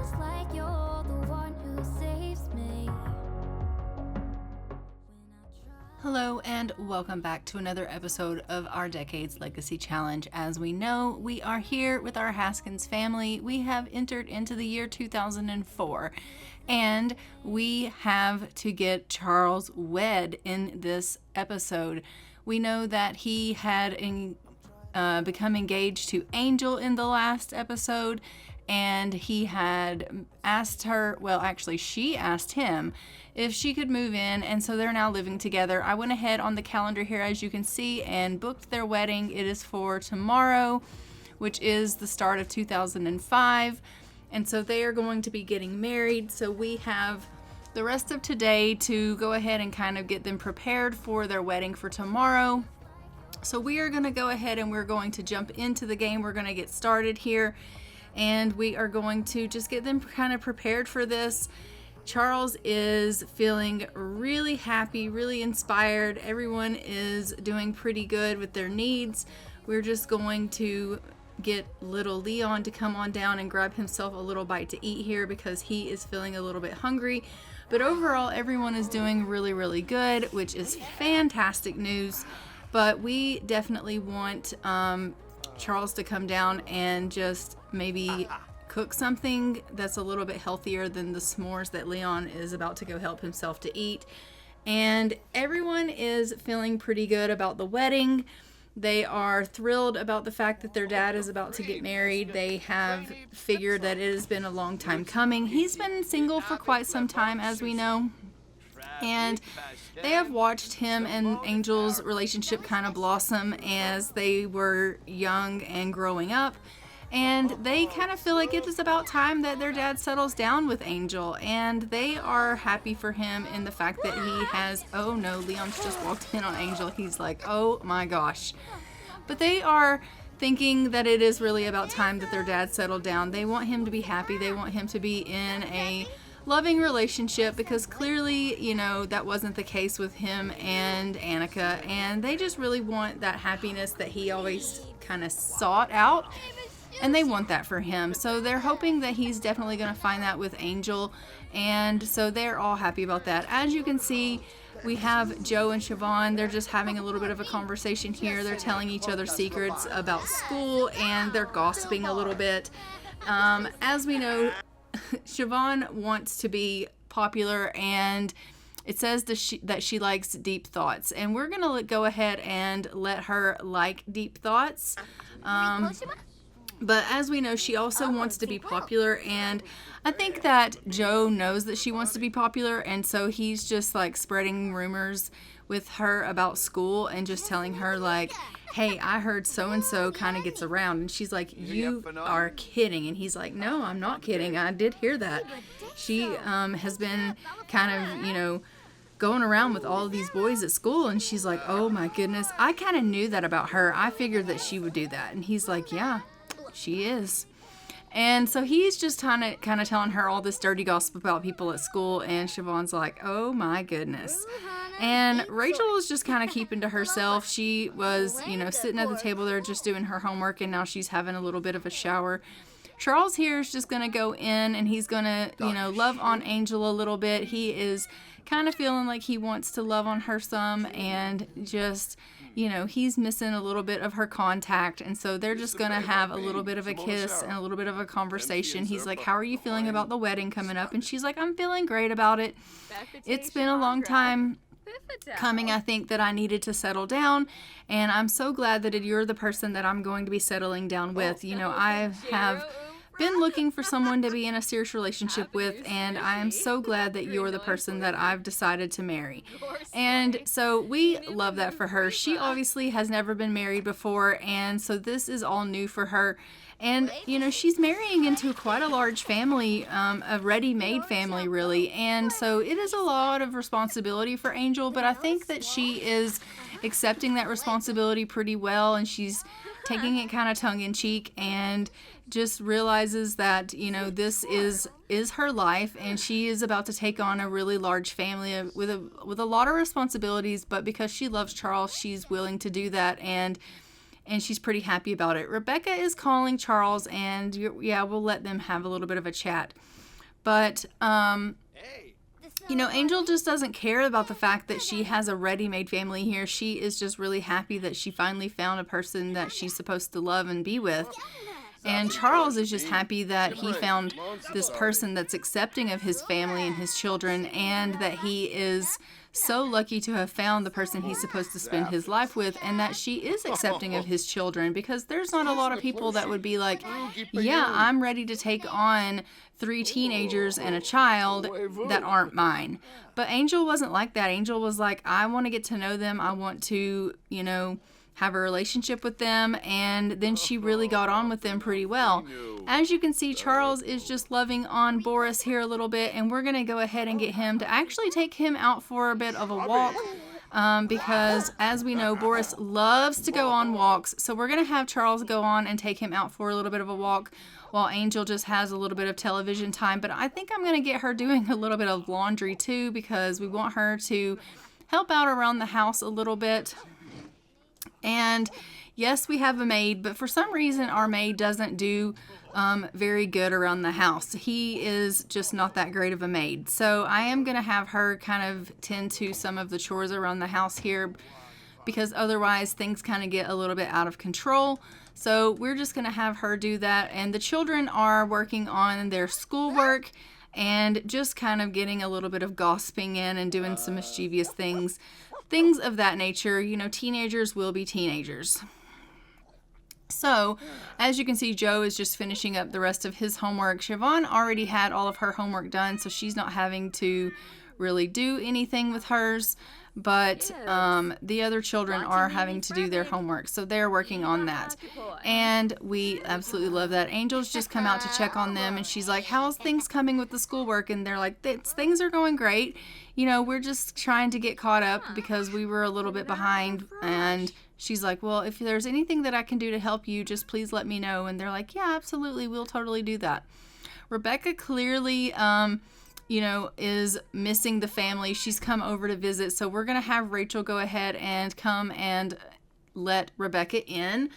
Feels like you're the one who saves me. Hello and welcome back to another episode of our Decades Legacy Challenge. As we know, we are here with our Haskins family. We have entered into the year 2004 and we have to get Charles wed in this episode. We know that he had become engaged to Angel in the last episode, and he had asked her, well, actually she asked him if she could move in, and so they're now living together. I went ahead on the calendar here, as you can see, and booked their wedding. It is for tomorrow, which is the start of 2005, and so they are going to be getting married. So we have the rest of today to go ahead and kind of get them prepared for their wedding for tomorrow. So we are going to go ahead and we're going to jump into the game. We're going to get started here, and we are going to just get them kind of prepared for this. Charles is feeling really happy, really inspired. Everyone is doing pretty good with their needs. We're just going to get little Leon to come on down and grab himself a little bite to eat here because he is feeling a little bit hungry. But overall, everyone is doing really, really good, which is fantastic news. But we definitely want Charles to come down and just maybe cook something that's a little bit healthier than the s'mores that Leon is about to go help himself to eat. And everyone is feeling pretty good about the wedding. They are thrilled about the fact that their dad is about to get married. They have figured that it has been a long time coming. He's been single for quite some time, as we know. And they have watched him and Angel's relationship kind of blossom as they were young and growing up. And they kind of feel like it is about time that their dad settles down with Angel. And they are happy for him in the fact that he has, oh no, Leon's just walked in on Angel. He's like, oh my gosh. But they are thinking that it is really about time that their dad settled down. They want him to be happy. They want him to be in a loving relationship, because clearly, you know, that wasn't the case with him and Annika. And they just really want that happiness that he always kind of sought out. And they want that for him. So they're hoping that he's definitely going to find that with Angel. And so they're all happy about that. As you can see, we have Joe and Siobhan. They're just having a little bit of a conversation here. They're telling each other secrets about school, and they're gossiping a little bit. As we know, Siobhan wants to be popular, and it says that she likes deep thoughts. And we're going to go ahead and let her like deep thoughts. But as we know, she also wants to be popular, and I think that Joe knows that she wants to be popular, and so he's just like spreading rumors with her about school and just telling her like, hey, I heard so-and-so kind of gets around. And she's like, you are kidding. And he's like, no, I'm not kidding. I did hear that. She has been kind of, you know, going around with all of these boys at school. And she's like, oh my goodness, I kind of knew that about her. I figured that she would do that. And he's like, yeah, she is. And so he's just kind of telling her all this dirty gossip about people at school, and Siobhan's like, oh my goodness. And Rachel is just kind of keeping to herself. She was, you know, sitting at the table there just doing her homework, and now she's having a little bit of a shower. Charles here is just going to go in, and he's going to, you know, love on Angel a little bit. He is kind of feeling like he wants to love on her some, and just, you know, he's missing a little bit of her contact. And so they're just going to have a little bit of a kiss and a little bit of a conversation. He's like, how are you feeling about the wedding coming up? And she's like, I'm feeling great about it. It's been a long time coming. I think that I needed to settle down, and I'm so glad that you're the person that I'm going to be settling down with. You know, I have been looking for someone to be in a serious relationship with, and I am so glad that you're the person that I've decided to marry. And so we love that for her. She obviously has never been married before, and so this is all new for her. And, you know, she's marrying into quite a large family, a ready-made family, really. And so it is a lot of responsibility for Angel, but I think that she is accepting that responsibility pretty well, and she's taking it kind of tongue-in-cheek, and just realizes that, you know, this is her life, and she is about to take on a really large family with a lot of responsibilities. But because she loves Charles, she's willing to do that. And and she's pretty happy about it. Rebecca is calling Charles, and yeah, we'll let them have a little bit of a chat. But, Angel just doesn't care about the fact that she has a ready-made family here. She is just really happy that she finally found a person that she's supposed to love and be with. And Charles is just happy that he found this person that's accepting of his family and his children, and that he is so lucky to have found the person he's supposed to spend his life with, and that she is accepting of his children, because there's not a lot of people that would be like, yeah, I'm ready to take on 3 teenagers and a child that aren't mine. But Angel wasn't like that. Angel was like, I want to get to know them. I want to, have a relationship with them, and then she really got on with them pretty well. As you can see, Charles is just loving on Boris here a little bit, and we're going to go ahead and get him to actually take him out for a bit of a walk, because as we know, Boris loves to go on walks. So we're going to have Charles go on and take him out for a little bit of a walk, while Angel just has a little bit of television time. But I think I'm going to get her doing a little bit of laundry too, because we want her to help out around the house a little bit. And yes, we have a maid, but for some reason our maid doesn't do very good around the house. He is just not that great of a maid. So I am going to have her kind of tend to some of the chores around the house here, because otherwise things kind of get a little bit out of control. So we're just going to have her do that. And the children are working on their schoolwork and just kind of getting a little bit of gossiping in and doing some mischievous things of that nature. Teenagers will be teenagers. So, as you can see, Joe is just finishing up the rest of his homework. Siobhan already had all of her homework done, so she's not having to really do anything with hers. But the other children are having to do their homework, so they're working on that. And we absolutely love that. Angel's just come out to check on them, and she's like, how's things coming with the schoolwork? And they're like, things are going great. We're just trying to get caught up because we were a little bit behind. And she's like, well, if there's anything that I can do to help you, just please let me know. And they're like, yeah, absolutely, we'll totally do that. Rebecca clearly is missing the family. She's come over to visit, so we're going to have Rachel go ahead and come and let Rebecca in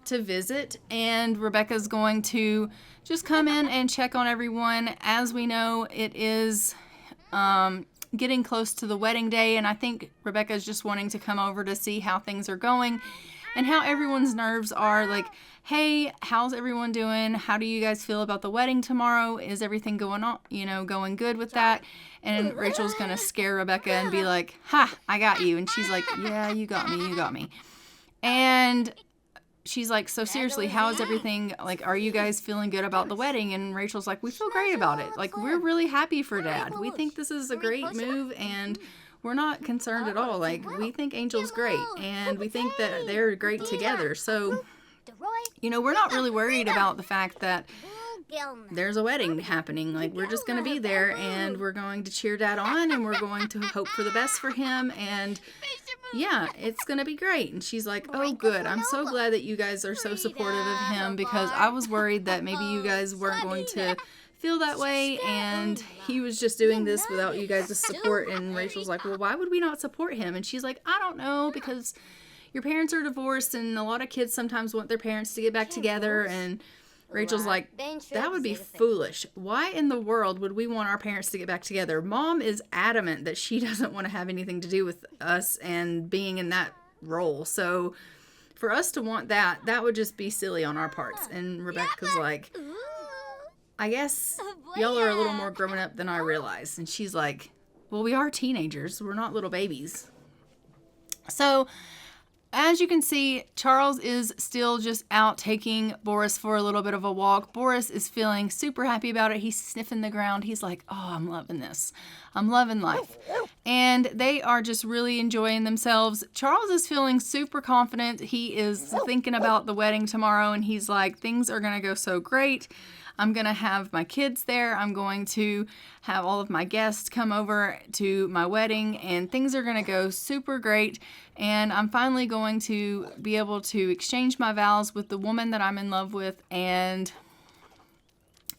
to visit, and Rebecca's going to just come in and check on everyone. As we know, it is getting close to the wedding day, and I think Rebecca's just wanting to come over to see how things are going and how everyone's nerves are. Like, hey, how's everyone doing? How do you guys feel about the wedding tomorrow? Is everything going on, going good with that? And Rachel's going to scare Rebecca and be like, ha, I got you. And she's like, yeah, you got me. And she's like, so seriously, how is everything? Like, are you guys feeling good about the wedding? And Rachel's like, we feel great about it. Like, we're really happy for Dad. We think this is a great move, and we're not concerned at all. Like, we think Angel's great, and we think that they're great together. So, we're not really worried about the fact that there's a wedding happening. Like, we're just going to be there, and we're going to cheer Dad on, and we're going to hope for the best for him, and yeah, it's going to be great. And she's like, oh, good. I'm so glad that you guys are so supportive of him, because I was worried that maybe you guys weren't going to feel that way, and he was just doing this without you guys' support. And Rachel's like, well, why would we not support him? And she's like, I don't know, because your parents are divorced, and a lot of kids sometimes want their parents to get back together. And Rachel's like, that would be foolish. Why in the world would we want our parents to get back together? Mom is adamant that she doesn't want to have anything to do with us and being in that role. So for us to want that would just be silly on our parts. And Rebecca's like, I guess y'all are a little more grown up than I realized. And she's like, well, we are teenagers. We're not little babies. So as you can see, Charles is still just out taking Boris for a little bit of a walk. Boris is feeling super happy about it. He's sniffing the ground. He's like, oh, I'm loving this. I'm loving life. And they are just really enjoying themselves. Charles is feeling super confident. He is thinking about the wedding tomorrow, and he's like, things are going to go so great. I'm going to have my kids there. I'm going to have all of my guests come over to my wedding, and things are going to go super great. And I'm finally going to be able to exchange my vows with the woman that I'm in love with, and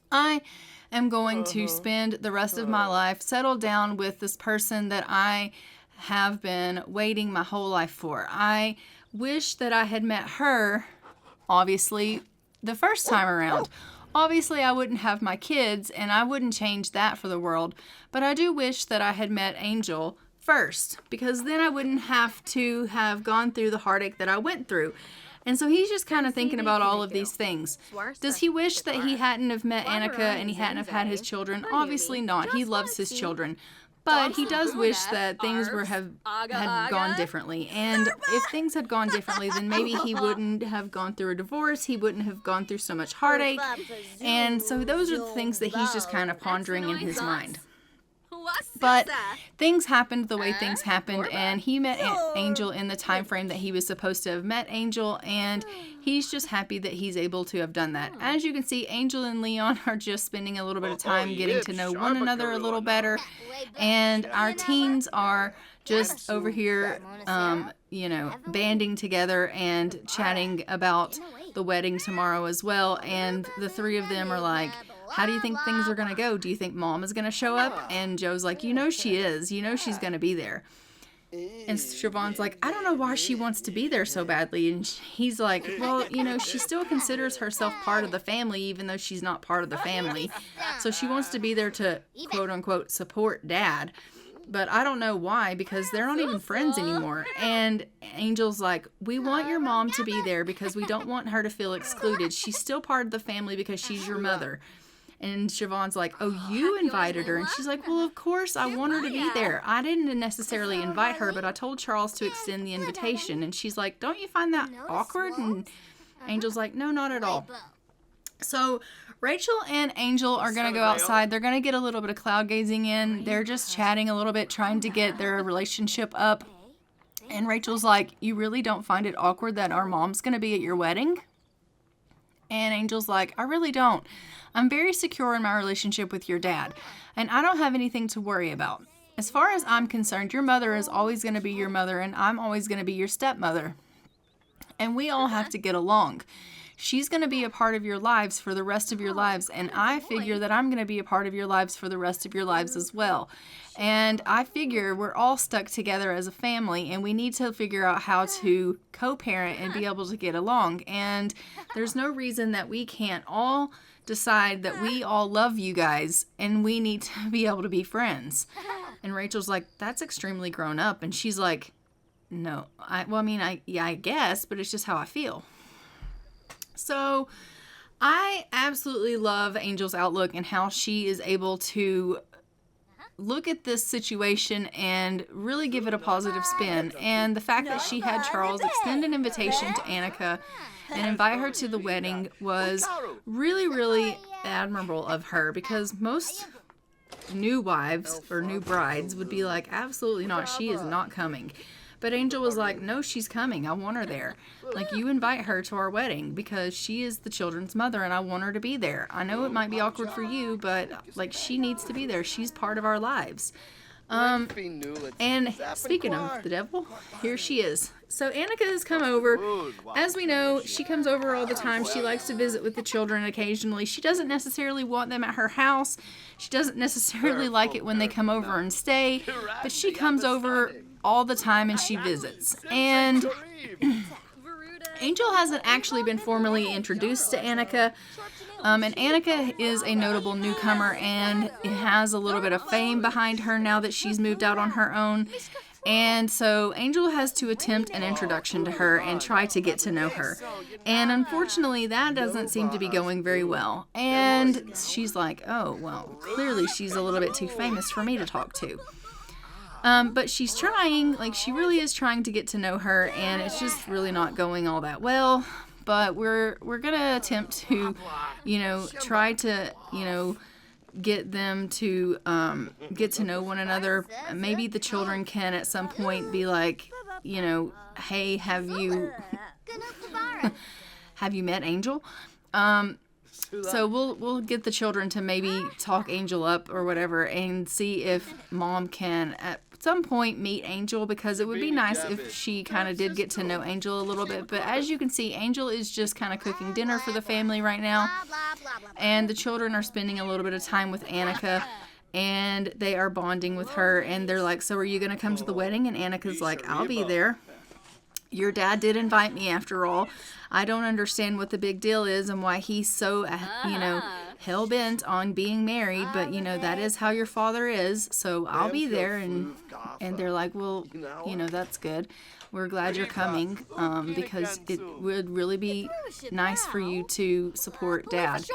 I am going to spend the rest of my life settled down with this person that I have been waiting my whole life for. I wish that I had met her, obviously, the first time around. Obviously, I wouldn't have my kids, and I wouldn't change that for the world. But I do wish that I had met Angel first, because then I wouldn't have to have gone through the heartache that I went through. And so he's just kind of thinking about all of these things. Does he wish that he hadn't have met Annika and he hadn't have had his children? Obviously not. He loves his children. But he does wish that things had gone differently. And if things had gone differently, then maybe he wouldn't have gone through a divorce. He wouldn't have gone through so much heartache. And so those are the things that he's just kind of pondering in his mind. But things happened the way things happened, and he met Angel in the time frame that he was supposed to have met Angel, and he's just happy that he's able to have done that. As you can see, Angel and Leon are just spending a little bit of time getting to know one another a little better, and our teens are just over here, banding together and chatting about the wedding tomorrow as well, and the three of them are like, how do you think things are going to go? Do you think Mom is going to show up? And Joe's like, she is. She's going to be there. And Siobhan's like, I don't know why she wants to be there so badly. And he's like, well, she still considers herself part of the family, even though she's not part of the family. So she wants to be there to, quote unquote, support Dad. But I don't know why, because they're not even friends anymore. And Angel's like, we want your mom to be there because we don't want her to feel excluded. She's still part of the family because she's your mother. And Siobhan's like, oh, you invited her? And she's like, well, of course, I want her to be there. I didn't necessarily invite her, but I told Charles to extend the invitation. And she's like, don't you find that awkward? And Angel's like, no, not at all. So Rachel and Angel are going to go outside. They're going to get a little bit of cloud gazing in. They're just chatting a little bit, trying to get their relationship up. And Rachel's like, you really don't find it awkward that our mom's going to be at your wedding? And Angel's like, I really don't. I'm very secure in my relationship with your dad, and I don't have anything to worry about. As far as I'm concerned, your mother is always going to be your mother, and I'm always going to be your stepmother. And we all have to get along. She's going to be a part of your lives for the rest of your lives, and I figure that I'm going to be a part of your lives for the rest of your lives as well. And I figure we're all stuck together as a family, and we need to figure out how to co-parent and be able to get along. And there's no reason that we can't all decide that we all love you guys, and we need to be able to be friends. And Rachel's like, that's extremely grown up. And she's like, no, I guess, but it's just how I feel. So I absolutely love Angel's outlook and how she is able to look at this situation and really give it a positive spin. And the fact that she had Charles extend an invitation to Annika and invite her to the wedding was really, really admirable of her, because most new wives or new brides would be like, absolutely not, she is not coming. But Angel was like, no, she's coming. I want her there. Like, you invite her to our wedding because she is the children's mother and I want her to be there. I know it might be awkward for you, but like, she needs to be there. She's part of our lives. And speaking of the devil, here she is. So Annika has come over. As we know, she comes over all the time. She likes to visit with the children occasionally. She doesn't necessarily want them at her house. She doesn't necessarily like it when they come over and stay, but she comes over all the time and she visits. And Angel hasn't actually been formally introduced to Annika. And Annika is a notable newcomer and has a little bit of fame behind her now that she's moved out on her own. And so Angel has to attempt an introduction to her and try to get to know her. And unfortunately, that doesn't seem to be going very well. And she's like, oh, well, clearly she's a little bit too famous for me to talk to. But she's trying, like, she really is trying to get to know her, and it's just really not going all that well. But we're gonna attempt to, try to, get them to get to know one another. Maybe the children can at some point be like, hey, have you met Angel? So we'll get the children to maybe talk Angel up or whatever and see if Mom can at some point meet Angel, because it would be nice if she kind of did get to know Angel a little bit. But as you can see, Angel is just kind of cooking dinner for the family right now, and the children are spending a little bit of time with Annika, and they are bonding with her, and they're like, so are you going to come to the wedding? And Annika's like, I'll be there. your dad did invite me after all. I don't understand what the big deal is and why he's so, hell-bent on being married, but, that is how your father is, so I'll be there. And they're like, well, that's good. We're glad you're coming, because it would really be nice for you to support Dad.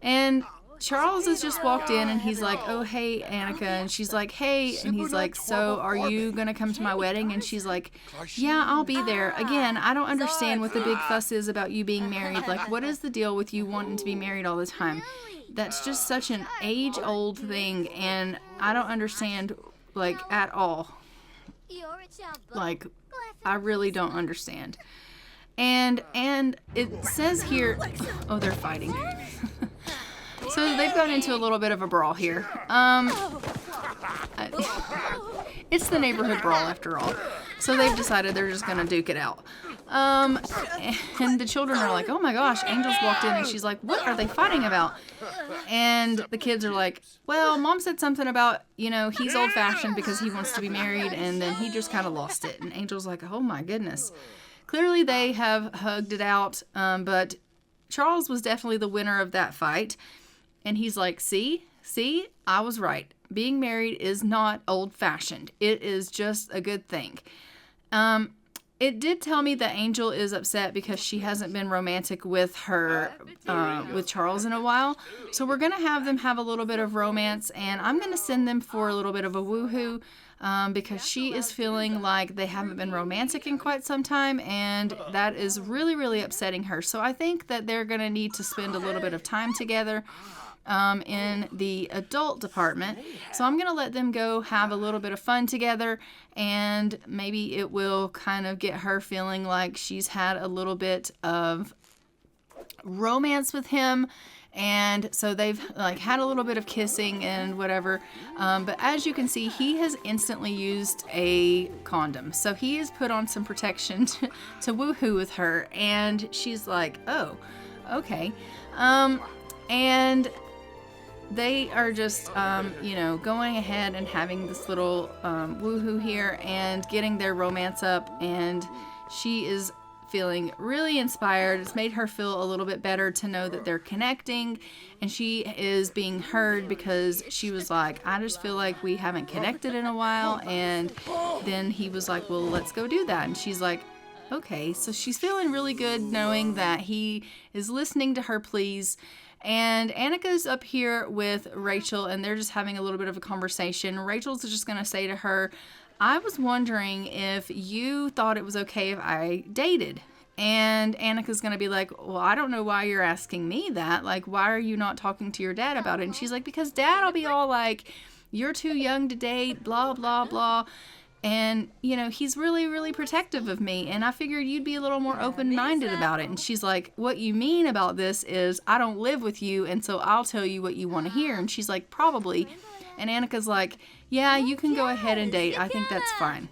And Charles has just walked in and he's like, oh, hey, Annika. And she's like, hey. And he's like, so are you going to come to my wedding? And she's like, yeah, I'll be there. Again, I don't understand what the big fuss is about you being married. Like, what is the deal with you wanting to be married all the time? That's just such an age-old thing. And I don't understand, like, at all. Like, I really don't understand. And it says here, oh, they're fighting. So they've gone into a little bit of a brawl here. It's the neighborhood brawl after all. So they've decided they're just gonna duke it out. And the children are like, oh my gosh, Angel's walked in and she's like, what are they fighting about? And the kids are like, well, Mom said something about, he's old fashioned because he wants to be married, and then he just kind of lost it. And Angel's like, oh my goodness. Clearly they have hugged it out, but Charles was definitely the winner of that fight. And he's like, see, I was right. Being married is not old-fashioned. It is just a good thing. It did tell me that Angel is upset because she hasn't been romantic with with Charles in a while. So we're going to have them have a little bit of romance, and I'm going to send them for a little bit of a woohoo, because she is feeling like they haven't been romantic in quite some time, and that is really, really upsetting her. So I think that they're going to need to spend a little bit of time together in the adult department. So I'm going to let them go have a little bit of fun together, and maybe it will kind of get her feeling like she's had a little bit of romance with him. And so they've had a little bit of kissing and whatever. But as you can see, he has instantly used a condom. So he has put on some protection to woohoo with her. And she's like, oh, okay. And they are just, going ahead and having this little woohoo here and getting their romance up. And she is feeling really inspired. It's made her feel a little bit better to know that they're connecting, and she is being heard, because she was like, I just feel like we haven't connected in a while. And then he was like, well, let's go do that. And she's like, okay. So she's feeling really good knowing that he is listening to her pleas. And Annika's up here with Rachel, and they're just having a little bit of a conversation. Rachel's just going to say to her, I was wondering if you thought it was okay if I dated. And Annika's going to be like, well, I don't know why you're asking me that. Like, why are you not talking to your dad about it? And she's like, because Dad will be all like, you're too young to date, blah, blah, blah. And, he's really, really protective of me. And I figured you'd be a little more open-minded about it. And she's like, what you mean about this is I don't live with you, and so I'll tell you what you want to hear. And she's like, probably. And Annika's like, yeah, you can go ahead and date. I think that's fine.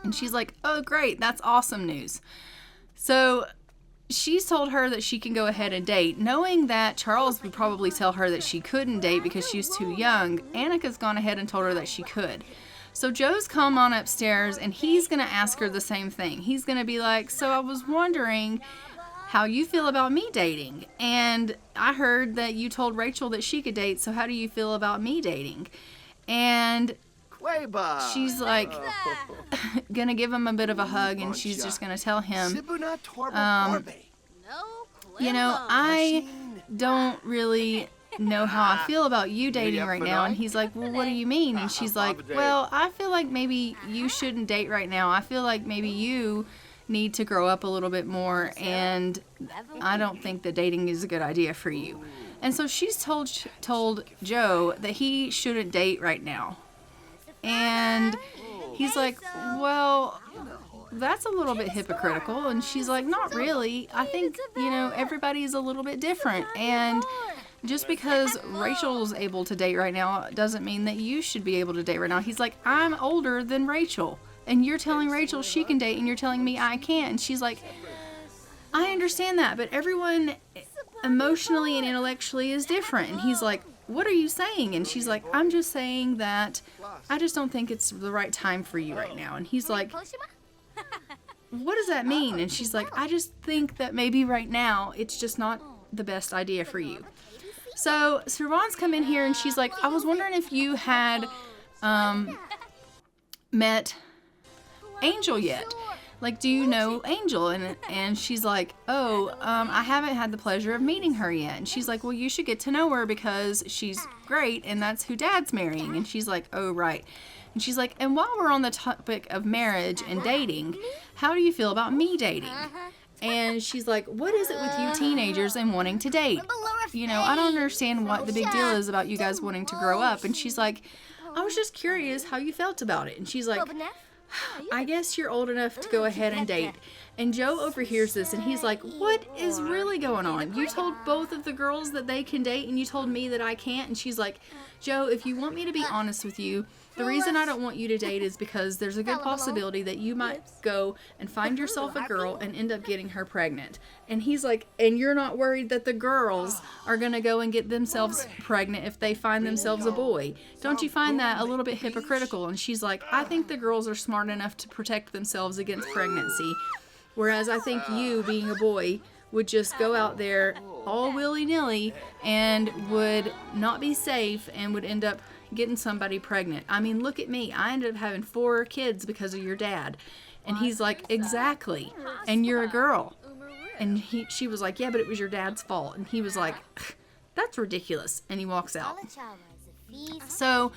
And she's like, oh, great. That's awesome news. So she's told her that she can go ahead and date, knowing that Charles would probably tell her that she couldn't date because she's too young. Annika's gone ahead and told her that she could. So Joe's come on upstairs, and he's going to ask her the same thing. He's going to be like, so I was wondering how you feel about me dating. And I heard that you told Rachel that she could date, so how do you feel about me dating? And she's like going to give him a bit of a hug, and she's just going to tell him, I don't really know how I feel about you dating right now. And he's like, well, what do you mean? And she's like, well, I feel like maybe you shouldn't date right now. I feel like maybe you need to grow up a little bit more, and I don't think that dating is a good idea for you. And so she's told Joe that he shouldn't date right now. And he's like, well, that's a little bit hypocritical. And she's like, not really. I think, everybody's a little bit different. And just because Rachel's able to date right now doesn't mean that you should be able to date right now. He's like, I'm older than Rachel, and you're telling Rachel she can date, and you're telling me I can't. And she's like, I understand that, but everyone emotionally and intellectually is different. And he's like, what are you saying? And she's like, I'm just saying that I just don't think it's the right time for you right now. And he's like, what does that mean? And she's like, I just think that maybe right now it's just not the best idea for you. So Servan's come in here and she's like, I was wondering if you had met Angel yet. Like, do you know Angel? And she's like, oh, I haven't had the pleasure of meeting her yet. And she's like, well, you should get to know her because she's great and that's who Dad's marrying. And she's like, oh, right. And she's like, and while we're on the topic of marriage and dating, how do you feel about me dating? And she's like, what is it with you teenagers and wanting to date? You know, I don't understand what the big deal is about you guys wanting to grow up. And she's like, I was just curious how you felt about it. And she's like, I guess you're old enough to go ahead and date. And Joe overhears this and he's like, what is really going on? You told both of the girls that they can date and you told me that I can't. And she's like, Joe, if you want me to be honest with you, the reason I don't want you to date is because there's a good possibility that you might go and find yourself a girl and end up getting her pregnant. And he's like, and you're not worried that the girls are going to go and get themselves pregnant if they find themselves a boy. Don't you find that a little bit hypocritical? And she's like, I think the girls are smart enough to protect themselves against pregnancy. Whereas I think you, being a boy, would just go out there all willy-nilly and would not be safe and would end up getting somebody pregnant. I mean, look at me. I ended up having 4 kids because of your dad. And he's like, exactly. And you're a girl. And she was like, yeah, but it was your dad's fault. And he was like, that's ridiculous. And he walks out. So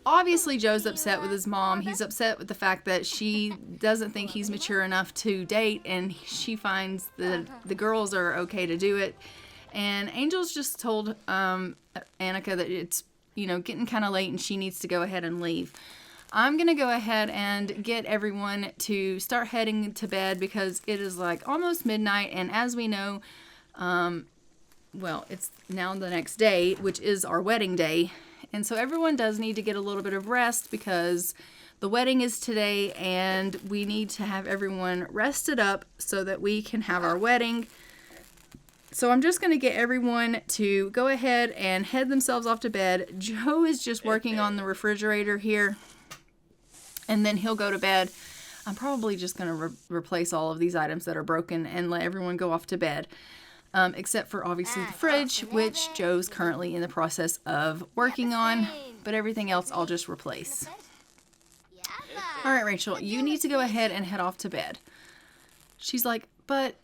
obviously Joe's upset with his mom. He's upset with the fact that she doesn't think he's mature enough to date. And she finds that the girls are okay to do it. And Angel's just told Annika that it's, you know, getting kind of late and she needs to go ahead and leave. I'm going to go ahead and get everyone to start heading to bed because it is like almost midnight. And as we know, well, it's now the next day, which is our wedding day. And so everyone does need to get a little bit of rest because the wedding is today and we need to have everyone rested up so that we can have our wedding. So I'm just going to get everyone to go ahead and head themselves off to bed. Joe is just working on the refrigerator here, and then he'll go to bed. I'm probably just going to replace all of these items that are broken and let everyone go off to bed, except for obviously the fridge, which Joe's currently in the process of working on, but everything else I'll just replace. All right, Rachel, you need to go ahead and head off to bed. She's like, but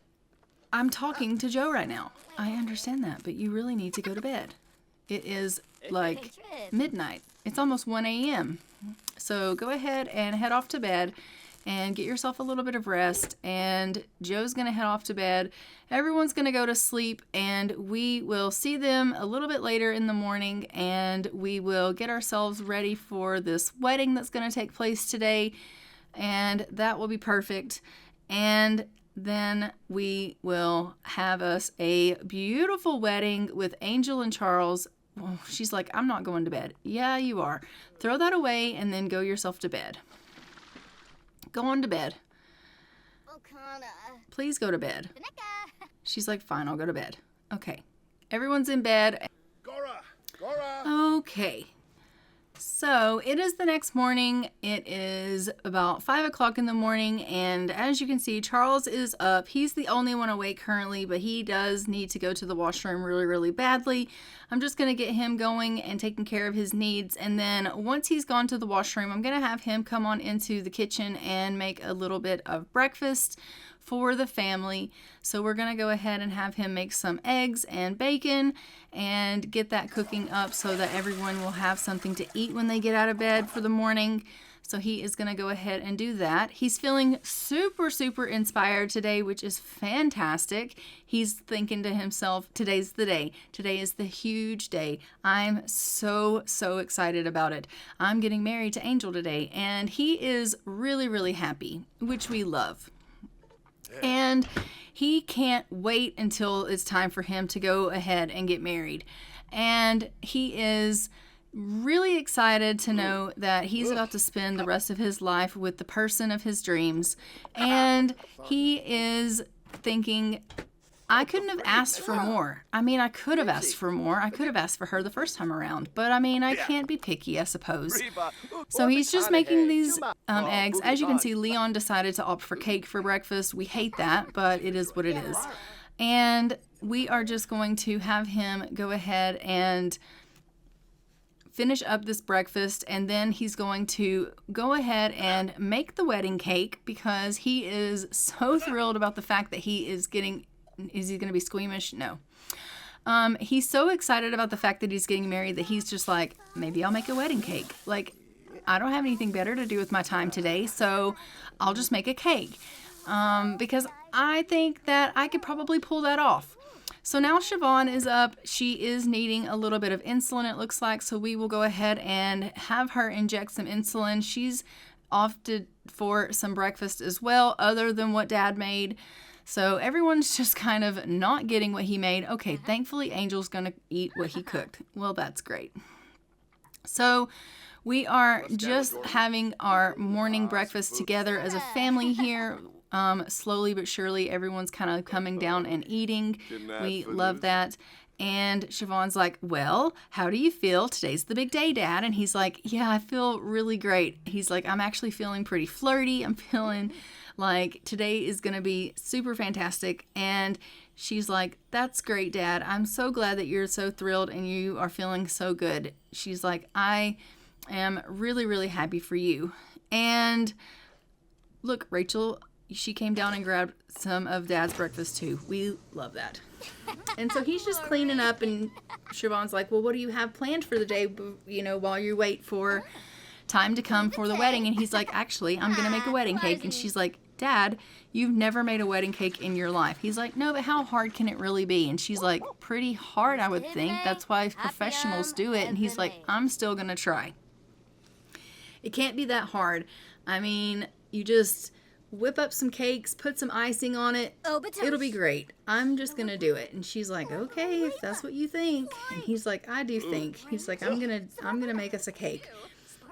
I'm talking to Joe right now. I understand that, but you really need to go to bed. It is like midnight. It's almost 1 a.m. So go ahead and head off to bed and get yourself a little bit of rest. And Joe's going to head off to bed. Everyone's going to go to sleep and we will see them a little bit later in the morning and we will get ourselves ready for this wedding that's going to take place today. And that will be perfect. And then we will have us a beautiful wedding with Angel and Charles. Oh, she's like, I'm not going to bed. Yeah, you are. Throw that away and then go yourself to bed. Go on to bed. Please go to bed. She's like, fine, I'll go to bed. Okay. Everyone's in bed. Okay. So it is the next morning. It is about 5 o'clock in the morning. And as you can see, Charles is up. He's the only one awake currently, but he does need to go to the washroom really, really badly. I'm just going to get him going and taking care of his needs. And then once he's gone to the washroom, I'm going to have him come on into the kitchen and make a little bit of breakfast for the family. So we're going to go ahead and have him make some eggs and bacon and get that cooking up so that everyone will have something to eat when they get out of bed for the morning. So he is going to go ahead and do that. He's feeling super, super inspired today, which is fantastic. He's thinking to himself, today's the day. Today is the huge day. I'm so, so excited about it. I'm getting married to Angel today, and he is really, really happy, which we love. And he can't wait until it's time for him to go ahead and get married. And he is really excited to know that he's about to spend the rest of his life with the person of his dreams. And he is thinking I couldn't have asked for more. I mean, I could have asked for more. I could have asked for her the first time around. But I mean, I can't be picky, I suppose. So he's just making these eggs. As you can see, Leon decided to opt for cake for breakfast. We hate that, but it is what it is. And we are just going to have him go ahead and finish up this breakfast, and then he's going to go ahead and make the wedding cake because he is so thrilled about the fact that he is getting... Is he going to be squeamish? No. He's so excited about the fact that he's getting married that he's just like, maybe I'll make a wedding cake. Like, I don't have anything better to do with my time today, so I'll just make a cake. Because I think that I could probably pull that off. So now Siobhan is up. She is needing a little bit of insulin, it looks like. So we will go ahead and have her inject some insulin. She's opted for some breakfast as well, other than what Dad made. So everyone's just kind of not getting what he made. Okay, thankfully Angel's going to eat what he cooked. Well, that's great. So we are just having our morning breakfast together as a family here. Slowly but surely, everyone's kind of coming down and eating. We love that. And Siobhan's like, well, how do you feel? Today's the big day, Dad. And he's like, yeah, I feel really great. He's like, I'm actually feeling pretty flirty. I'm feeling like today is going to be super fantastic. And she's like, that's great, Dad. I'm so glad that you're so thrilled and you are feeling so good. She's like, I am really, really happy for you. And look, Rachel, she came down and grabbed some of Dad's breakfast too. We love that. And so he's just cleaning up, and Siobhan's like, well, what do you have planned for the day, you know, while you wait for time to come for the wedding? And he's like, actually, I'm going to make a wedding cake. And she's like, Dad, you've never made a wedding cake in your life. He's like, no, but how hard can it really be? And she's like, pretty hard, I would think. That's why professionals do it. And he's like, I'm still going to try. It can't be that hard. I mean, you just whip up some cakes, put some icing on it. It'll be great. I'm just going to do it. And she's like, okay, if that's what you think. And he's like, I do think. He's like, I'm going to make us a cake.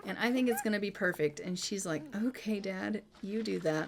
And I think it's going to be perfect. And she's like, okay, Dad, you do that.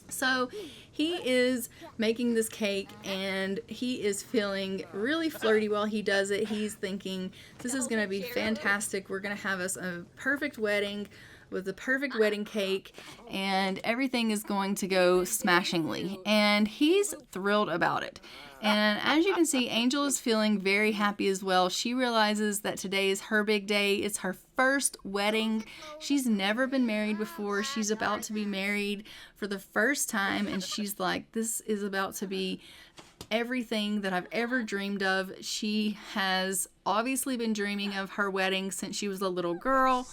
So he is making this cake, and he is feeling really flirty while he does it. He's thinking, this is going to be fantastic. We're going to have us a perfect wedding with the perfect wedding cake, and everything is going to go smashingly. And he's thrilled about it. And as you can see, Angel is feeling very happy as well. She realizes that today is her big day. It's her first wedding. She's never been married before. She's about to be married for the first time. And she's like, this is about to be everything that I've ever dreamed of. She has obviously been dreaming of her wedding since she was a little girl.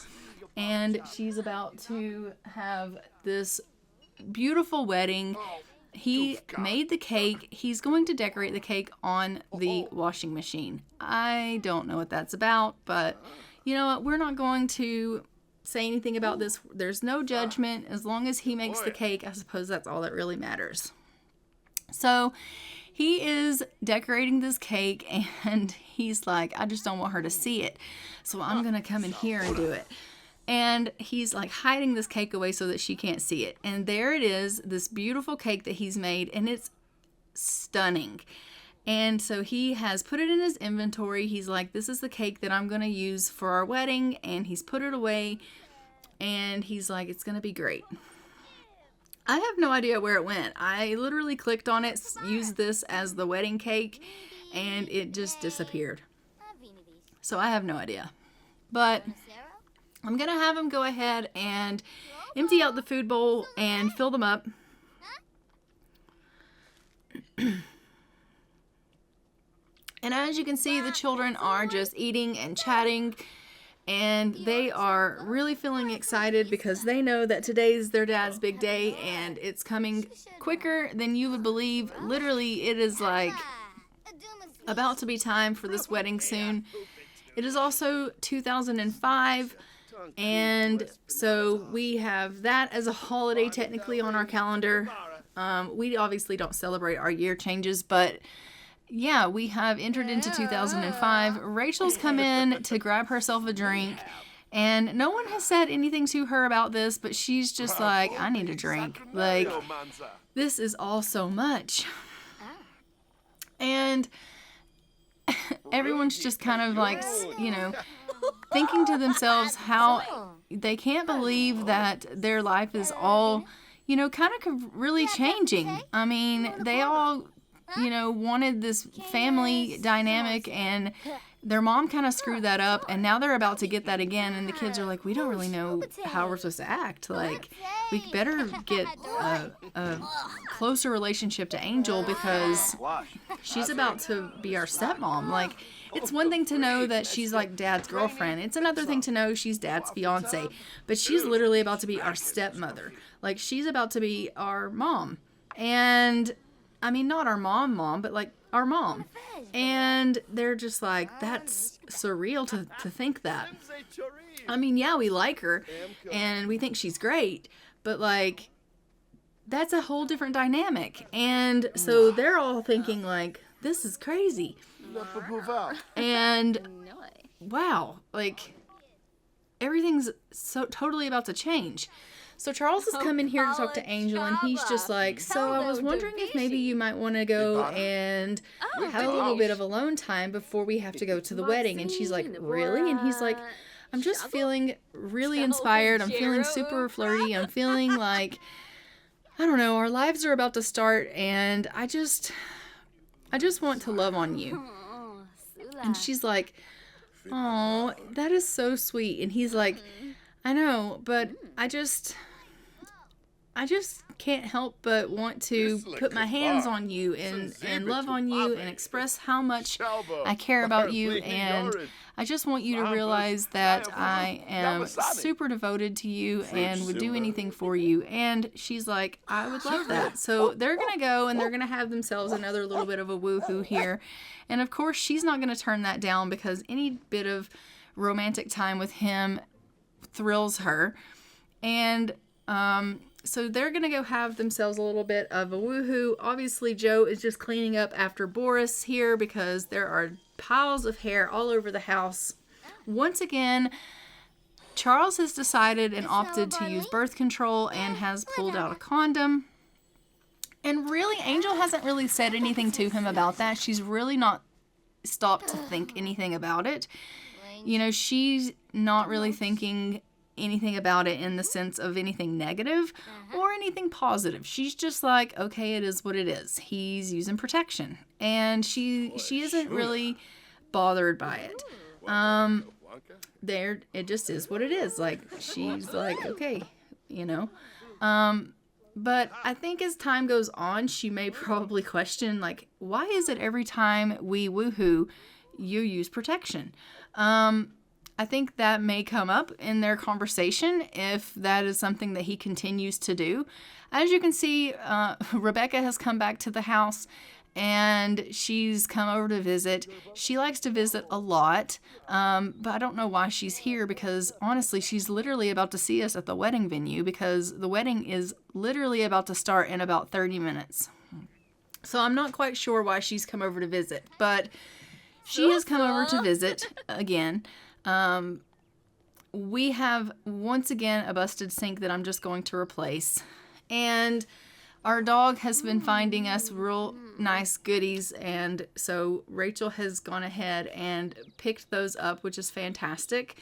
And she's about to have this beautiful wedding. He made the cake. He's going to decorate the cake on the washing machine. I don't know what that's about, but you know what? We're not going to say anything about this. There's no judgment. As long as he makes the cake, I suppose that's all that really matters. So he is decorating this cake, and he's like, I just don't want her to see it. So I'm going to come in here and do it. And he's like hiding this cake away so that she can't see it. And there it is, this beautiful cake that he's made, and it's stunning. And so he has put it in his inventory. He's like, this is the cake that I'm going to use for our wedding. And he's put it away, and he's like, it's going to be great. I have no idea where it went. I literally clicked on it, used this as the wedding cake, and it just disappeared. So I have no idea. But I'm going to have him go ahead and empty out the food bowl and fill them up. And as you can see, the children are just eating and chatting, and they are really feeling excited because they know that today's their dad's big day, and it's coming quicker than you would believe. Literally, it is like about to be time for this wedding soon. It is also 2005. And so we have that as a holiday technically on our calendar. We obviously don't celebrate our year changes, but yeah, we have entered into 2005. Rachel's come in to grab herself a drink, and no one has said anything to her about this, but she's just like, I need a drink. Like, this is all so much. And everyone's just kind of like, thinking to themselves how they can't believe that their life is all, kind of really changing. I mean, they all, wanted this family dynamic, and their mom kind of screwed that up, and now they're about to get that again, and the kids are like, we don't really know how we're supposed to act. Like, we better get a closer relationship to Angel because she's about to be our stepmom. Like, it's one thing to know that she's like Dad's girlfriend. It's another thing to know she's Dad's fiance. But she's literally about to be our stepmother. Like, she's about to be our mom. And, I mean, not our mom, but like our mom. And they're just like, that's surreal to think that. I mean, yeah, we like her and we think she's great, but like, that's a whole different dynamic. And so they're all thinking like, this is crazy. And wow, like, everything's so totally about to change. So Charles has come in here to talk to Angel, and he's just like, so I was wondering if maybe you might want to go and have a little bit of alone time before we have to go to the wedding. And she's like, really? And he's like, I'm just feeling really inspired. I'm feeling super flirty. I'm feeling like, I don't know, our lives are about to start, and I just want to love on you. And she's like, oh, that is so sweet. And he's like, I know, but I just can't help but want to put my hands on you and love on you and express how much I care about you, and I just want you to realize that I am super devoted to you and would do anything for you. And she's like, I would love that. So they're going to go and they're going to have themselves another little bit of a woohoo here. And of course, she's not going to turn that down because any bit of romantic time with him thrills her. And so they're going to go have themselves a little bit of a woohoo. Obviously, Joe is just cleaning up after Boris here because there are piles of hair all over the house. Once again, Charles has decided and opted to use birth control and has pulled out a condom. And really, Angel hasn't really said anything to him about that. She's really not stopped to think anything about it. She's not really thinking anything about it in the sense of anything negative or anything positive. She's just like, okay, it is what it is. He's using protection. And she isn't really bothered by it. It just is what it is. Like, she's like, okay, But I think as time goes on, she may probably question, like, why is it every time we woohoo, you use protection? I think that may come up in their conversation if that is something that he continues to do. As you can see, Rebecca has come back to the house and she's come over to visit. She likes to visit a lot, but I don't know why she's here because honestly, she's literally about to see us at the wedding venue because the wedding is literally about to start in about 30 minutes. So I'm not quite sure why she's come over to visit, but she has come over to visit again. We have once again a busted sink that I'm just going to replace, and our dog has been finding us real nice goodies, and so Rachel has gone ahead and picked those up, which is fantastic.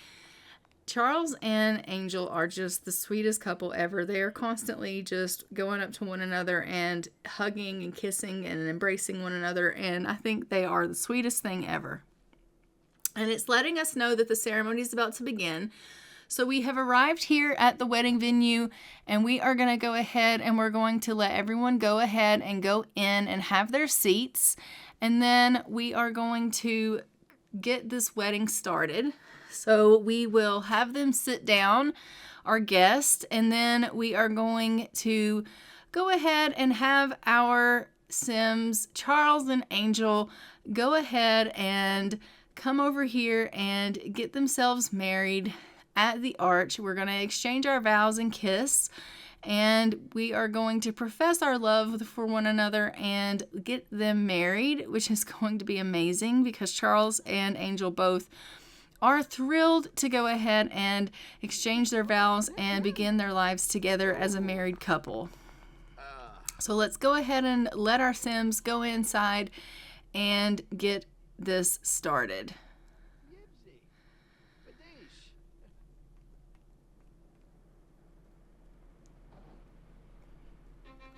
Charles and Angel are just the sweetest couple ever. They are constantly just going up to one another and hugging and kissing and embracing one another, and I think they are the sweetest thing ever. And it's letting us know that the ceremony is about to begin. So we have arrived here at the wedding venue, and we are going to go ahead and we're going to let everyone go ahead and go in and have their seats. And then we are going to get this wedding started. So we will have them sit down, our guests, and then we are going to go ahead and have our Sims, Charles and Angel, go ahead and come over here and get themselves married at the arch. We're going to exchange our vows and kiss, and we are going to profess our love for one another and get them married, which is going to be amazing because Charles and Angel both are thrilled to go ahead and exchange their vows and begin their lives together as a married couple. So let's go ahead and let our Sims go inside and get this started.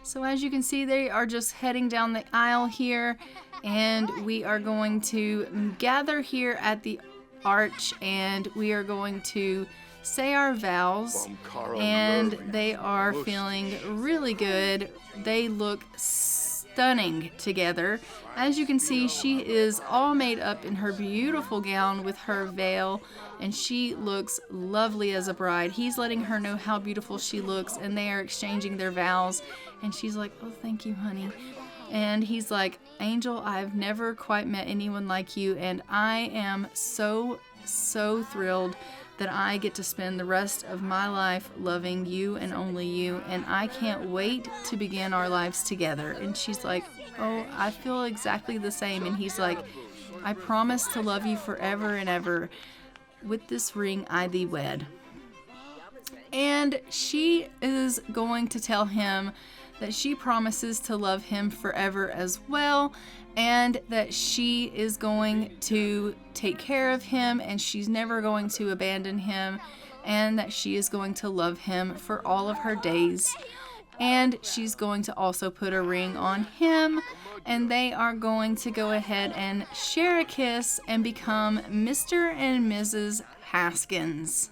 So as you can see, they are just heading down the aisle here, and we are going to gather here at the arch, and we are going to say our vows, and they are feeling really good. They look stunning together. As you can see, she is all made up in her beautiful gown with her veil, and she looks lovely as a bride. He's letting her know how beautiful she looks, and they are exchanging their vows, and she's like, "Oh, thank you, honey." And he's like, "Angel, I've never quite met anyone like you, and I am so thrilled that I get to spend the rest of my life loving you and only you, and I can't wait to begin our lives together." And she's like, "Oh, I feel exactly the same." And he's like, "I promise to love you forever and ever. With this ring I thee wed." And she is going to tell him that she promises to love him forever as well, and that she is going to take care of him, and she's never going to abandon him, and that she is going to love him for all of her days. And she's going to also put a ring on him, and they are going to go ahead and share a kiss and become Mr. and Mrs. Haskins.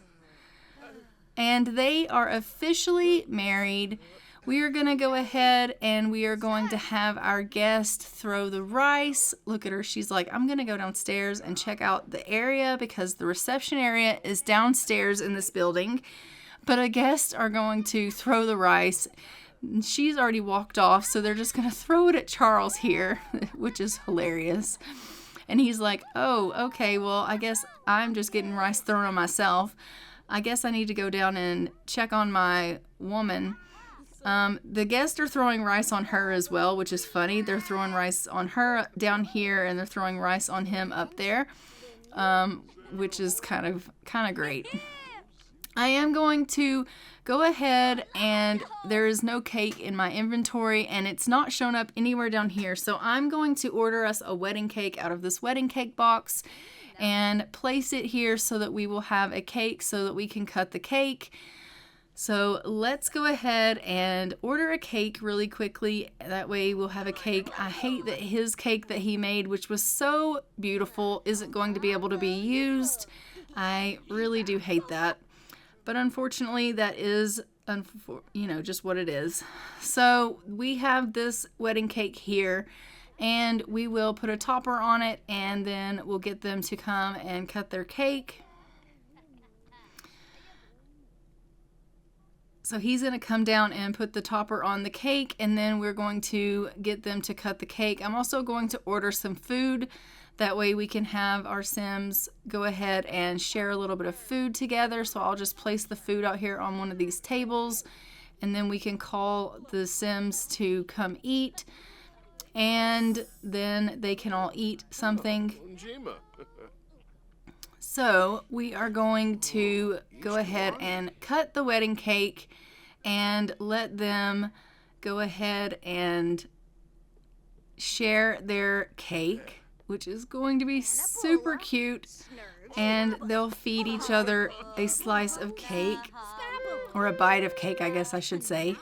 And they are officially married. We are going to go ahead and we are going to have our guest throw the rice. Look at her. She's like, "I'm going to go downstairs and check out the area because the reception area is downstairs in this building." But our guests are going to throw the rice. She's already walked off, so they're just going to throw it at Charles here, which is hilarious. And he's like, "Oh, okay, well, I guess I'm just getting rice thrown on myself. I guess I need to go down and check on my woman." The guests are throwing rice on her as well, which is funny. They're throwing rice on her down here, and they're throwing rice on him up there, which is kind of great. I am going to go ahead, and there is no cake in my inventory, and it's not shown up anywhere down here. So I'm going to order us a wedding cake out of this wedding cake box and place it here so that we will have a cake so that we can cut the cake. So let's go ahead and order a cake really quickly. That way we'll have a cake. I hate that his cake that he made, which was so beautiful, isn't going to be able to be used. I really do hate that. But unfortunately, that is, just what it is. So we have this wedding cake here, and we will put a topper on it, and then we'll get them to come and cut their cake. So he's going to come down and put the topper on the cake, and then we're going to get them to cut the cake. I'm also going to order some food. That way we can have our Sims go ahead and share a little bit of food together. So I'll just place the food out here on one of these tables, and then we can call the Sims to come eat, and then they can all eat something. So we are going to go ahead and cut the wedding cake and let them go ahead and share their cake, which is going to be super cute. And they'll feed each other a slice of cake, or a bite of cake, I guess I should say.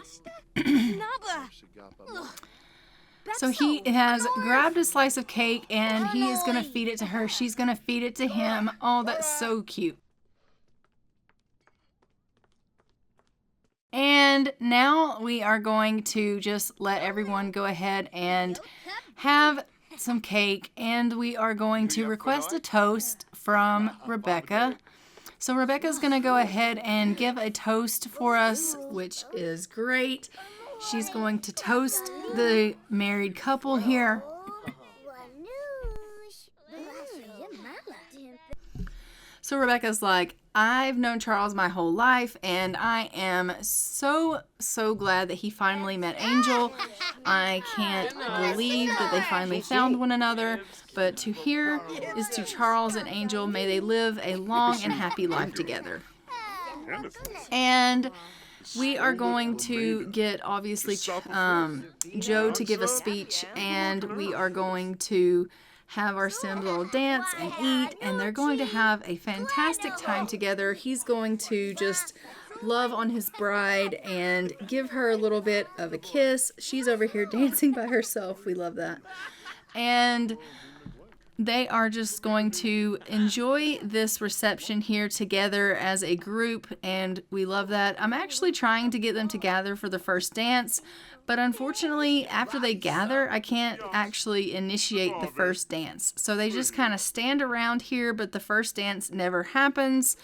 So he has grabbed a slice of cake, and he is going to feed it to her. She's going to feed it to him. Oh, that's so cute. And now we are going to just let everyone go ahead and have some cake, and we are going to request a toast from Rebecca. So Rebecca's going to go ahead and give a toast for us, which is great. She's going to toast the married couple here. So Rebecca's like, "I've known Charles my whole life, and I am so glad that he finally met Angel. I can't believe that they finally found one another. But to here is to Charles and Angel. May they live a long and happy life together." And we are going to get, obviously, Joe to give a speech, and we are going to have our Sims all dance and eat, and they're going to have a fantastic time together. He's going to just love on his bride and give her a little bit of a kiss. She's over here dancing by herself. We love that. And they are just going to enjoy this reception here together as a group, and we love that. I'm actually trying to get them to gather for the first dance, but unfortunately, after they gather, I can't actually initiate the first dance. So they just kind of stand around here, but the first dance never happens,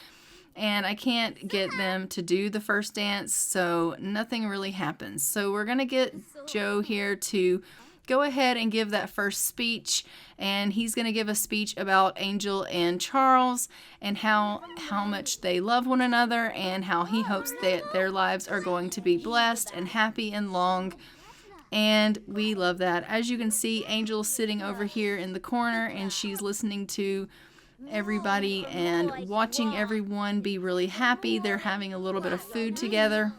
and I can't get them to do the first dance, so nothing really happens. So we're going to get Joe here to go ahead and give that first speech, and he's going to give a speech about Angel and Charles and how much they love one another and how he hopes that their lives are going to be blessed and happy and long. And we love that. As you can see, Angel's sitting over here in the corner, and she's listening to everybody and watching everyone be really happy. They're having a little bit of food together,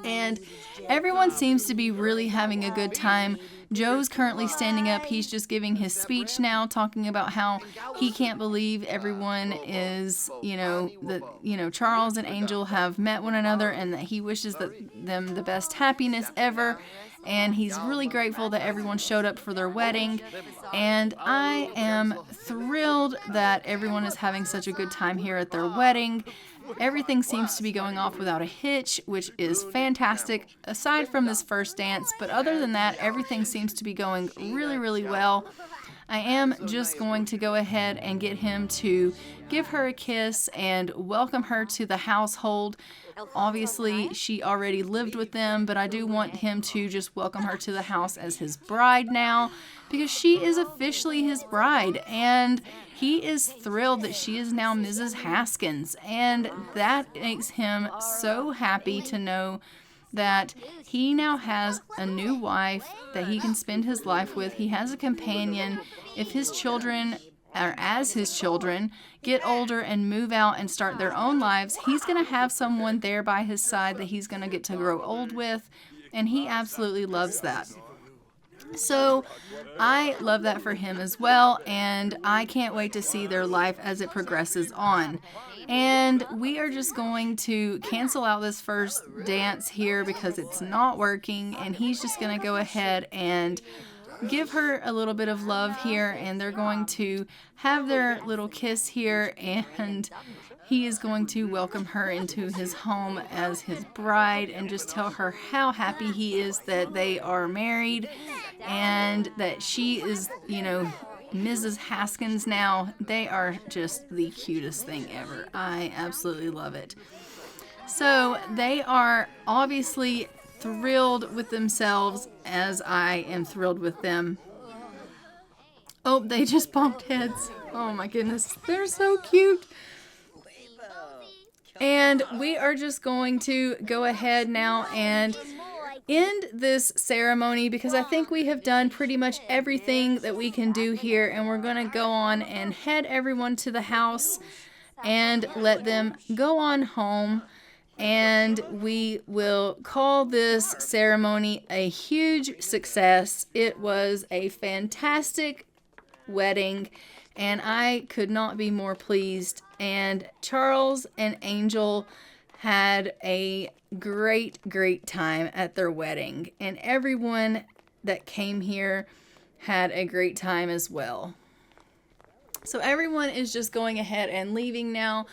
and everyone seems to be really having a good time. Joe's currently standing up. He's just giving his speech now, talking about how he can't believe everyone is, that Charles and Angel have met one another, and that he wishes them the best happiness ever. And he's really grateful that everyone showed up for their wedding. And I am thrilled that everyone is having such a good time here at their wedding. Everything seems to be going off without a hitch, which is fantastic, aside from this first dance. But other than that, everything seems to be going really, really well. I am just going to go ahead and get him to give her a kiss and welcome her to the household. Obviously, she already lived with them, but I do want him to just welcome her to the house as his bride now, because she is officially his bride, and he is thrilled that she is now Mrs. Haskins, and that makes him so happy to know that he now has a new wife that he can spend his life with. He has a companion. If his children, or as his children, get older and move out and start their own lives, he's going to have someone there by his side that he's going to get to grow old with, and he absolutely loves that. So I love that for him as well, and I can't wait to see their life as it progresses on. And we are just going to cancel out this first dance here because it's not working, and he's just going to go ahead and give her a little bit of love here, and they're going to have their little kiss here, and he is going to welcome her into his home as his bride and just tell her how happy he is that they are married and that she is, Mrs. Haskins now. They are just the cutest thing ever. I absolutely love it. So they are obviously thrilled with themselves, as I am thrilled with them. Oh, they just bumped heads. Oh my goodness, they're so cute. And we are just going to go ahead now and end this ceremony, because I think we have done pretty much everything that we can do here, and we're going to go on and head everyone to the house and let them go on home. And we will call this ceremony a huge success. It was a fantastic wedding, and I could not be more pleased. And Charles and Angel had a great, great time at their wedding, and everyone that came here had a great time as well. So everyone is just going ahead and leaving now,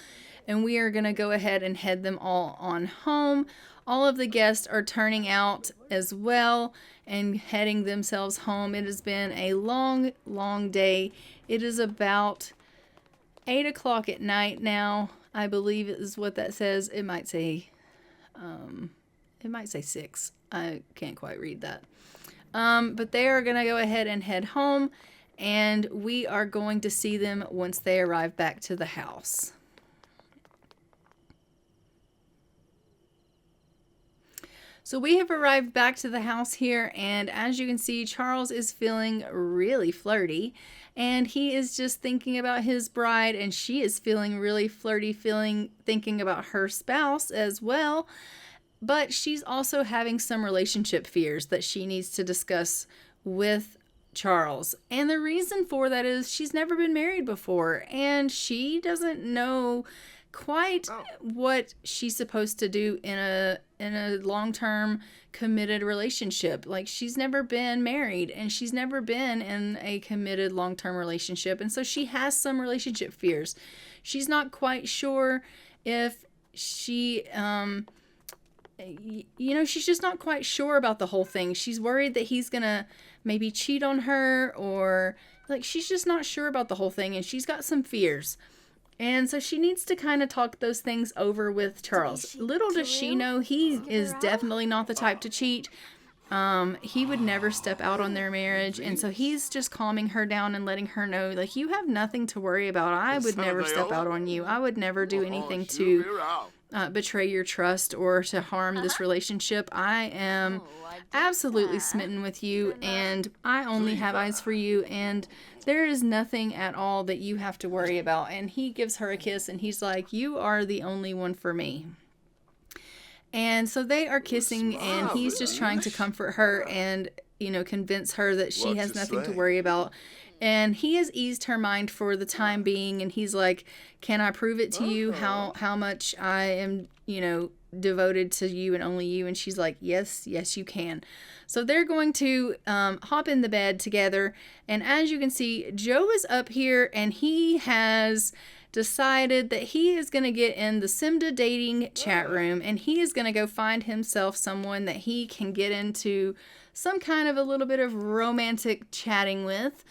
and we are going to go ahead and head them all on home. All of the guests are turning out as well and heading themselves home. It has been a long, long day. It is about 8 o'clock at night now, I believe is what that says. It might say 6. I can't quite read that. But they are going to go ahead and head home, and we are going to see them once they arrive back to the house. So we have arrived back to the house here, and as you can see, Charles is feeling really flirty, and he is just thinking about his bride, and she is feeling really flirty, thinking about her spouse as well. But she's also having some relationship fears that she needs to discuss with Charles. And the reason for that is she's never been married before and she doesn't know quite what she's supposed to do in a long-term committed relationship. Like, she's never been married and she's never been in a committed long-term relationship, and so she has some relationship fears. She's not quite sure if she she's just not quite sure about the whole thing. She's worried that he's gonna maybe cheat on her, or like, she's just not sure about the whole thing, and she's got some fears. And so she needs to kind of talk those things over with Charles. Little does she know, he is definitely not the type to cheat. He would never step out on their marriage. And so he's just calming her down and letting her know, like, you have nothing to worry about. I would never step out on you. I would never do anything to betray your trust or to harm this relationship. I am absolutely smitten with you, and I only have eyes for you, and there is nothing at all that you have to worry about. And he gives her a kiss, and he's like, you are the only one for me. And so they are kissing, and he's just trying to comfort her and, convince her that she has nothing to worry about. And he has eased her mind for the time being, and he's like, can I prove it to you how much I am, devoted to you and only you? And she's like, yes, you can. So they're going to hop in the bed together. And as you can see, Joe is up here, and he has decided that he is going to get in the Simda dating chat room, and he is going to go find himself someone that he can get into some kind of a little bit of romantic chatting with.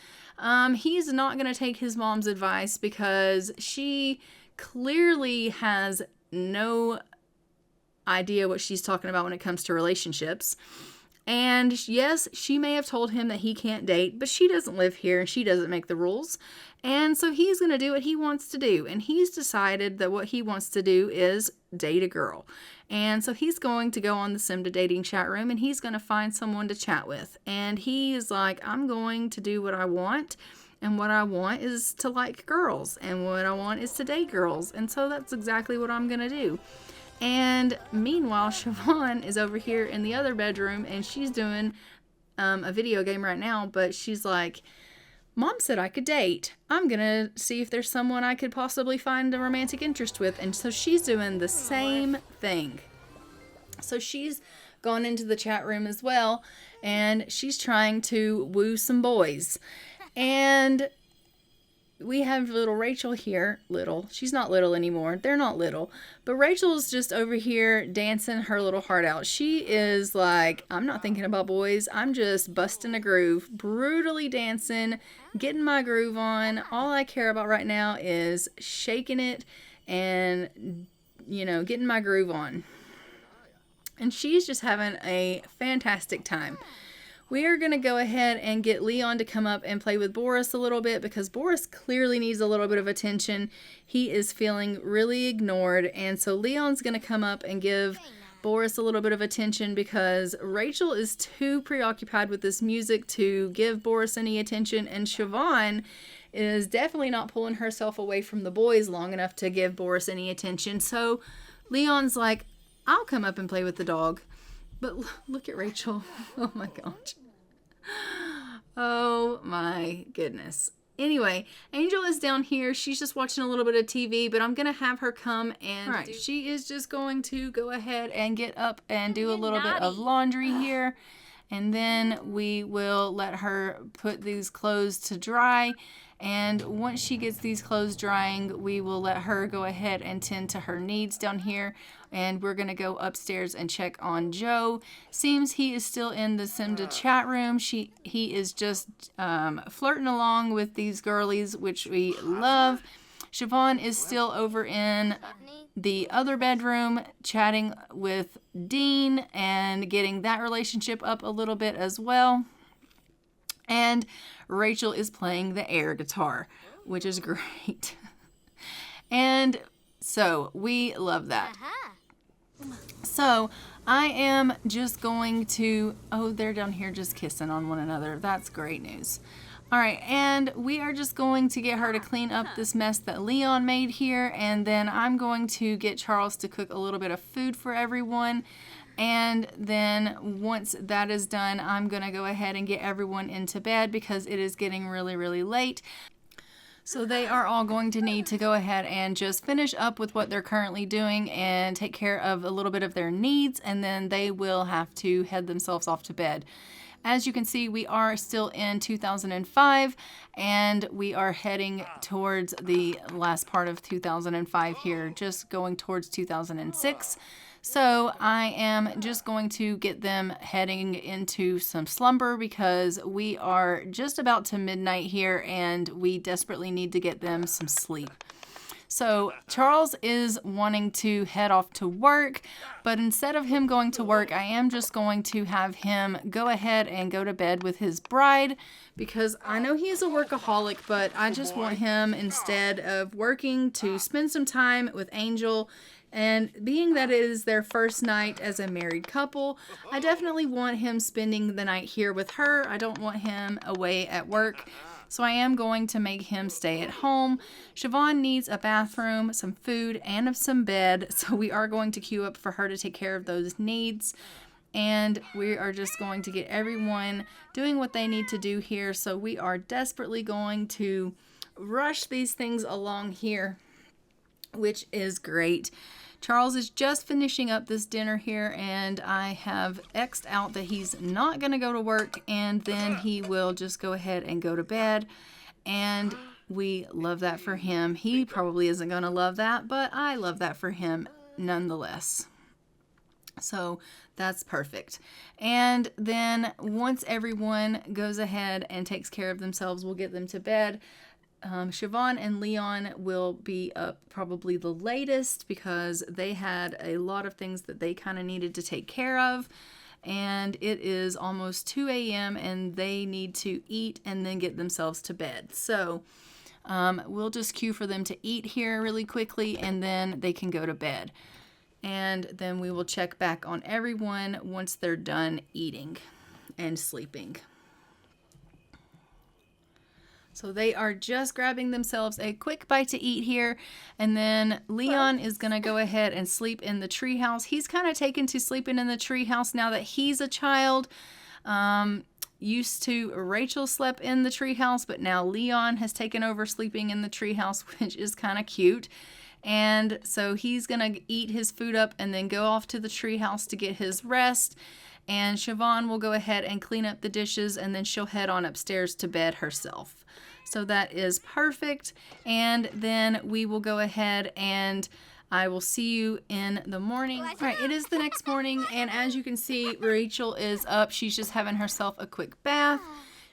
He's not going to take his mom's advice because she clearly has no idea what she's talking about when it comes to relationships. And yes, she may have told him that he can't date, but she doesn't live here and she doesn't make the rules. And so he's going to do what he wants to do. And he's decided that what he wants to do is date a girl. And so he's going to go on the Simda dating chat room, and he's going to find someone to chat with. And he is like, I'm going to do what I want. And what I want is to like girls. And what I want is to date girls. And so that's exactly what I'm going to do. And meanwhile, Siobhan is over here in the other bedroom, and she's doing a video game right now. But she's like, Mom said I could date. I'm going to see if there's someone I could possibly find a romantic interest with. And so she's doing the same thing. So she's gone into the chat room as well, and she's trying to woo some boys. And we have little Rachel here. She's not little anymore. They're not little. But Rachel's just over here dancing her little heart out. She is like, I'm not thinking about boys. I'm just busting a groove, brutally dancing, getting my groove on. All I care about right now is shaking it and, getting my groove on. And she's just having a fantastic time. We are going to go ahead and get Leon to come up and play with Boris a little bit, because Boris clearly needs a little bit of attention. He is feeling really ignored, and so Leon's going to come up and give Boris a little bit of attention, because Rachel is too preoccupied with this music to give Boris any attention, and Siobhan is definitely not pulling herself away from the boys long enough to give Boris any attention. So Leon's like, I'll come up and play with the dog. But look at Rachel. Oh my gosh. Oh my goodness. Anyway, Angel is down here. She's just watching a little bit of TV, but I'm going to have her come and she is just going to go ahead and get up and do a little bit of laundry here. And then we will let her put these clothes to dry. And once she gets these clothes drying, we will let her go ahead and tend to her needs down here. And we're going to go upstairs and check on Joe. Seems he is still in the Simda chat room. He is just flirting along with these girlies, which we love. Siobhan is still over in the other bedroom chatting with Dean and getting that relationship up a little bit as well. And Rachel is playing the air guitar, which is great. And so we love that. So I am just going to, they're down here just kissing on one another. That's great news. All right, and we are just going to get her to clean up this mess that Leon made here, and then I'm going to get Charles to cook a little bit of food for everyone. And then once that is done, I'm going to go ahead and get everyone into bed because it is getting really, really late. So they are all going to need to go ahead and just finish up with what they're currently doing and take care of a little bit of their needs, and then they will have to head themselves off to bed. As you can see, we are still in 2005, and we are heading towards the last part of 2005 here, just going towards 2006. So I am just going to get them heading into some slumber because we are just about to midnight here, and we desperately need to get them some sleep. So Charles is wanting to head off to work, but instead of him going to work, I am just going to have him go ahead and go to bed with his bride because I know he is a workaholic, but I just want him, instead of working, to spend some time with Angel. And being that it is their first night as a married couple, I definitely want him spending the night here with her. I don't want him away at work. So I am going to make him stay at home. Siobhan needs a bathroom, some food, and some bed. So we are going to queue up for her to take care of those needs. And we are just going to get everyone doing what they need to do here. So we are desperately going to rush these things along here, which is great. Charles is just finishing up this dinner here, and I have X'd out that he's not going to go to work, and then he will just go ahead and go to bed, and we love that for him. He probably isn't going to love that, but I love that for him nonetheless. So that's perfect. And then once everyone goes ahead and takes care of themselves, we'll get them to bed. Siobhan and Leon will be up probably the latest because they had a lot of things that they kind of needed to take care of, and it is almost 2 a.m. and they need to eat and then get themselves to bed. So we'll just cue for them to eat here really quickly, and then they can go to bed. And then we will check back on everyone once they're done eating and sleeping. So they are just grabbing themselves a quick bite to eat here. And then Leon is going to go ahead and sleep in the treehouse. He's kind of taken to sleeping in the treehouse now that he's a child. Used to Rachel slept in the treehouse, but now Leon has taken over sleeping in the treehouse, which is kind of cute. And so he's going to eat his food up and then go off to the treehouse to get his rest. And Siobhan will go ahead and clean up the dishes, and then she'll head on upstairs to bed herself. So that is perfect. And then we will go ahead and I will see you in the morning. All right, it is the next morning, and as you can see, Rachel is up. She's just having herself a quick bath.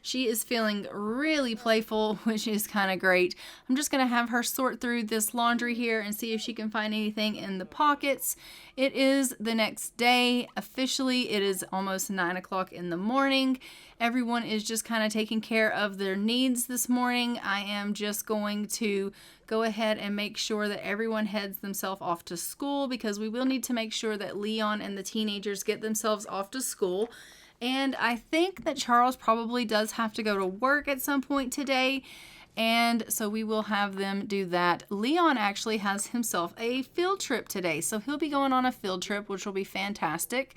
She is feeling really playful, which is kind of great. I'm just going to have her sort through this laundry here and see if she can find anything in the pockets. It is the next day. Officially, it is almost 9 o'clock in the morning. Everyone is just kind of taking care of their needs this morning. I am just going to go ahead and make sure that everyone heads themselves off to school because we will need to make sure that Leon and the teenagers get themselves off to school. And I think that Charles probably does have to go to work at some point today, and so we will have them do that. Leon actually has himself a field trip today, so he'll be going on a field trip, which will be fantastic.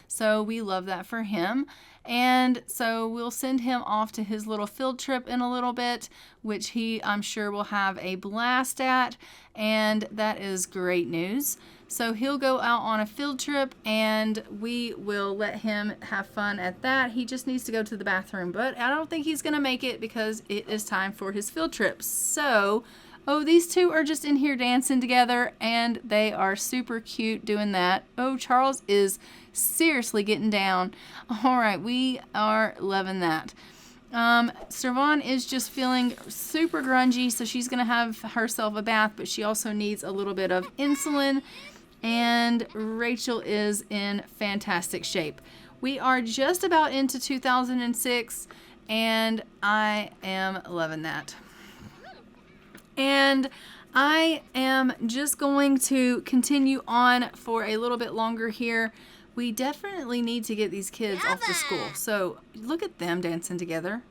So we love that for him. And so we'll send him off to his little field trip in a little bit, which he, I'm sure, will have a blast at, and that is great news. So he'll go out on a field trip, and we will let him have fun at that. He just needs to go to the bathroom, but I don't think he's going to make it because it is time for his field trip. So, oh, these two are just in here dancing together, and they are super cute doing that. Oh, Charles is seriously getting down. All right, we are loving that. Servan is just feeling super grungy, so she's going to have herself a bath, but she also needs a little bit of insulin. And Rachel is in fantastic shape. We are just about into 2006, and I am loving that. And I am just going to continue on for a little bit longer here. We definitely need to get these kids off to school. So look at them dancing together.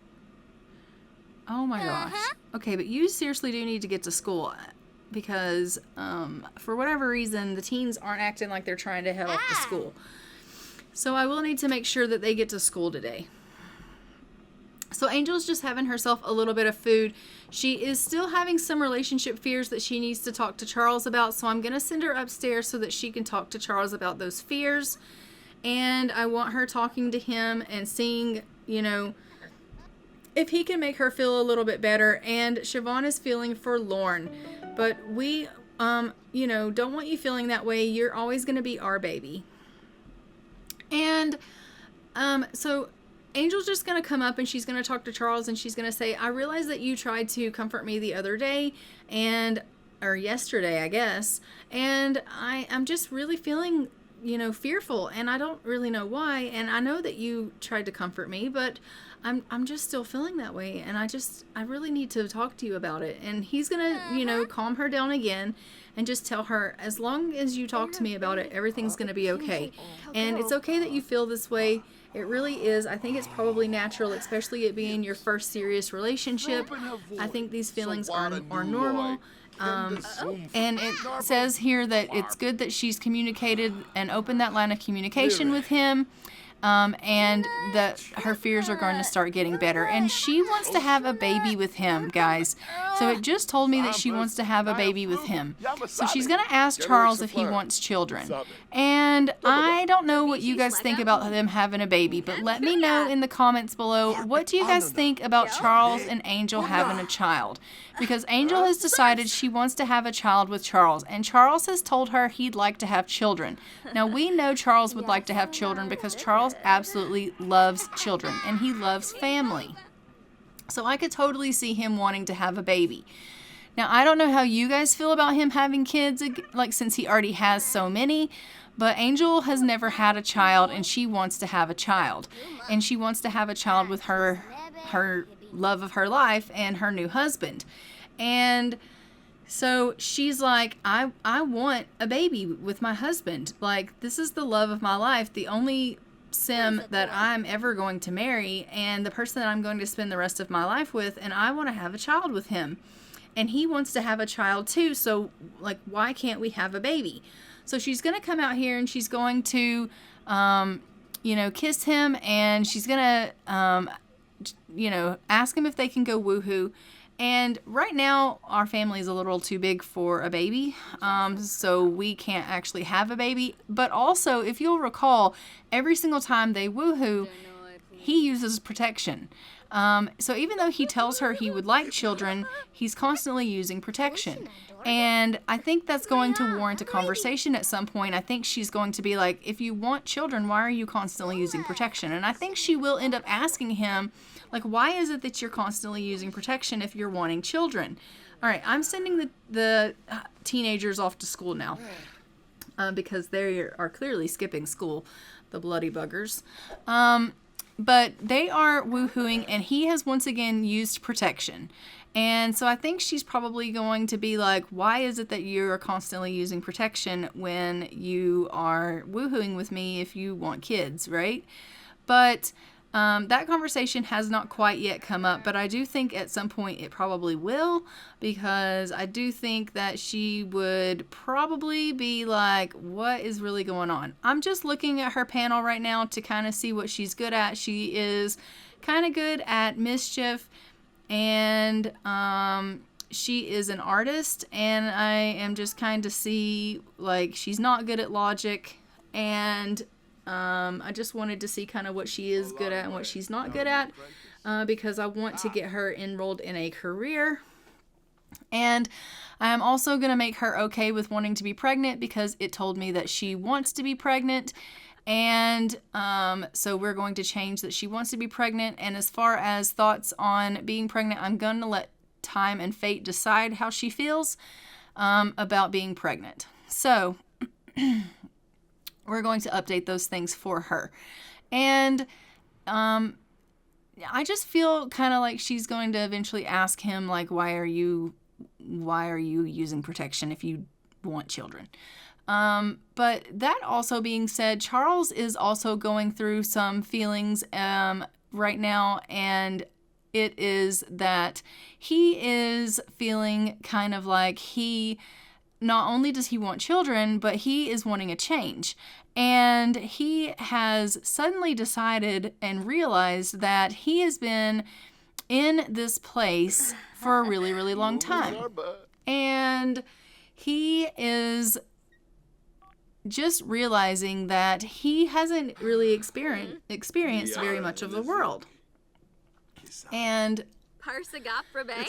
Oh my gosh. Okay, but you seriously do need to get to school because for whatever reason, the teens aren't acting like they're trying to head off to school. So I will need to make sure that they get to school today. So Angel's just having herself a little bit of food. She is still having some relationship fears that she needs to talk to Charles about. So I'm going to send her upstairs so that she can talk to Charles about those fears. And I want her talking to him and seeing, if he can make her feel a little bit better. And Siobhan is feeling forlorn. But we, don't want you feeling that way. You're always going to be our baby. And so Angel's just going to come up and she's going to talk to Charles and she's going to say, I realize that you tried to comfort me the other day or yesterday, I guess. And I'm just really feeling, fearful and I don't really know why. And I know that you tried to comfort me, but I'm just still feeling that way. And I really need to talk to you about it. And he's going to, calm her down again and just tell her, as long as you talk to me about it, everything's going to be okay. And it's okay that you feel this way. It really is. I think it's probably natural, especially it being your first serious relationship. I think these feelings are normal. And it says here that it's good that she's communicated and opened that line of communication with him. And that her fears are going to start getting better. And she wants to have a baby with him, guys. So it just told me that she wants to have a baby with him. So she's going to ask Charles if he wants children. And I don't know what you guys think about them having a baby, but let me know in the comments below, what do you guys think about Charles and Angel having a child? Because Angel has decided she wants to have a child with Charles, and Charles has told her he'd like to have children. Now, we know Charles would like to have children because Charles absolutely loves children, and he loves family. So I could totally see him wanting to have a baby. Now, I don't know how you guys feel about him having kids, since he already has so many, but Angel has never had a child, and she wants to have a child. And she wants to have a child with her love of her life and her new husband. And so she's like, I want a baby with my husband. Like, this is the love of my life, the only sim that I'm ever going to marry, and the person that I'm going to spend the rest of my life with, and I want to have a child with him. And he wants to have a child too, so why can't we have a baby? So she's going to come out here and she's going to kiss him, and she's going to ask him if they can go woohoo. And right now, our family is a little too big for a baby, so we can't actually have a baby. But also, if you'll recall, every single time they woohoo, he uses protection. So even though he tells her he would like children, he's constantly using protection. And I think that's going to warrant a conversation at some point. I think she's going to be like, if you want children, why are you constantly using protection? And I think she will end up asking him, why is it that you're constantly using protection if you're wanting children? All right, I'm sending the teenagers off to school now because they are clearly skipping school, the bloody buggers. But they are woohooing, and he has once again used protection. And so I think she's probably going to be like, why is it that you're constantly using protection when you are woohooing with me if you want kids, right? But that conversation has not quite yet come up, but I do think at some point it probably will, because I do think that she would probably be like, what is really going on? I'm just looking at her panel right now to kind of see what she's good at. She is kind of good at mischief, and she is an artist, and I am just kind of see she's not good at logic, and I just wanted to see kind of what she is good at and what she's not good at, because I want to get her enrolled in a career. And I am also going to make her okay with wanting to be pregnant, because it told me that she wants to be pregnant. And so we're going to change that she wants to be pregnant. And as far as thoughts on being pregnant, I'm going to let time and fate decide how she feels about being pregnant. So we're going to update those things for her. And I just feel kind of like she's going to eventually ask him, why are you using protection if you want children? But that also being said, Charles is also going through some feelings right now, and it is that he is feeling kind of like not only does he want children, but he is wanting a change. And he has suddenly decided and realized that he has been in this place for a really, really long time. And he is just realizing that he hasn't really experienced very much of the world. And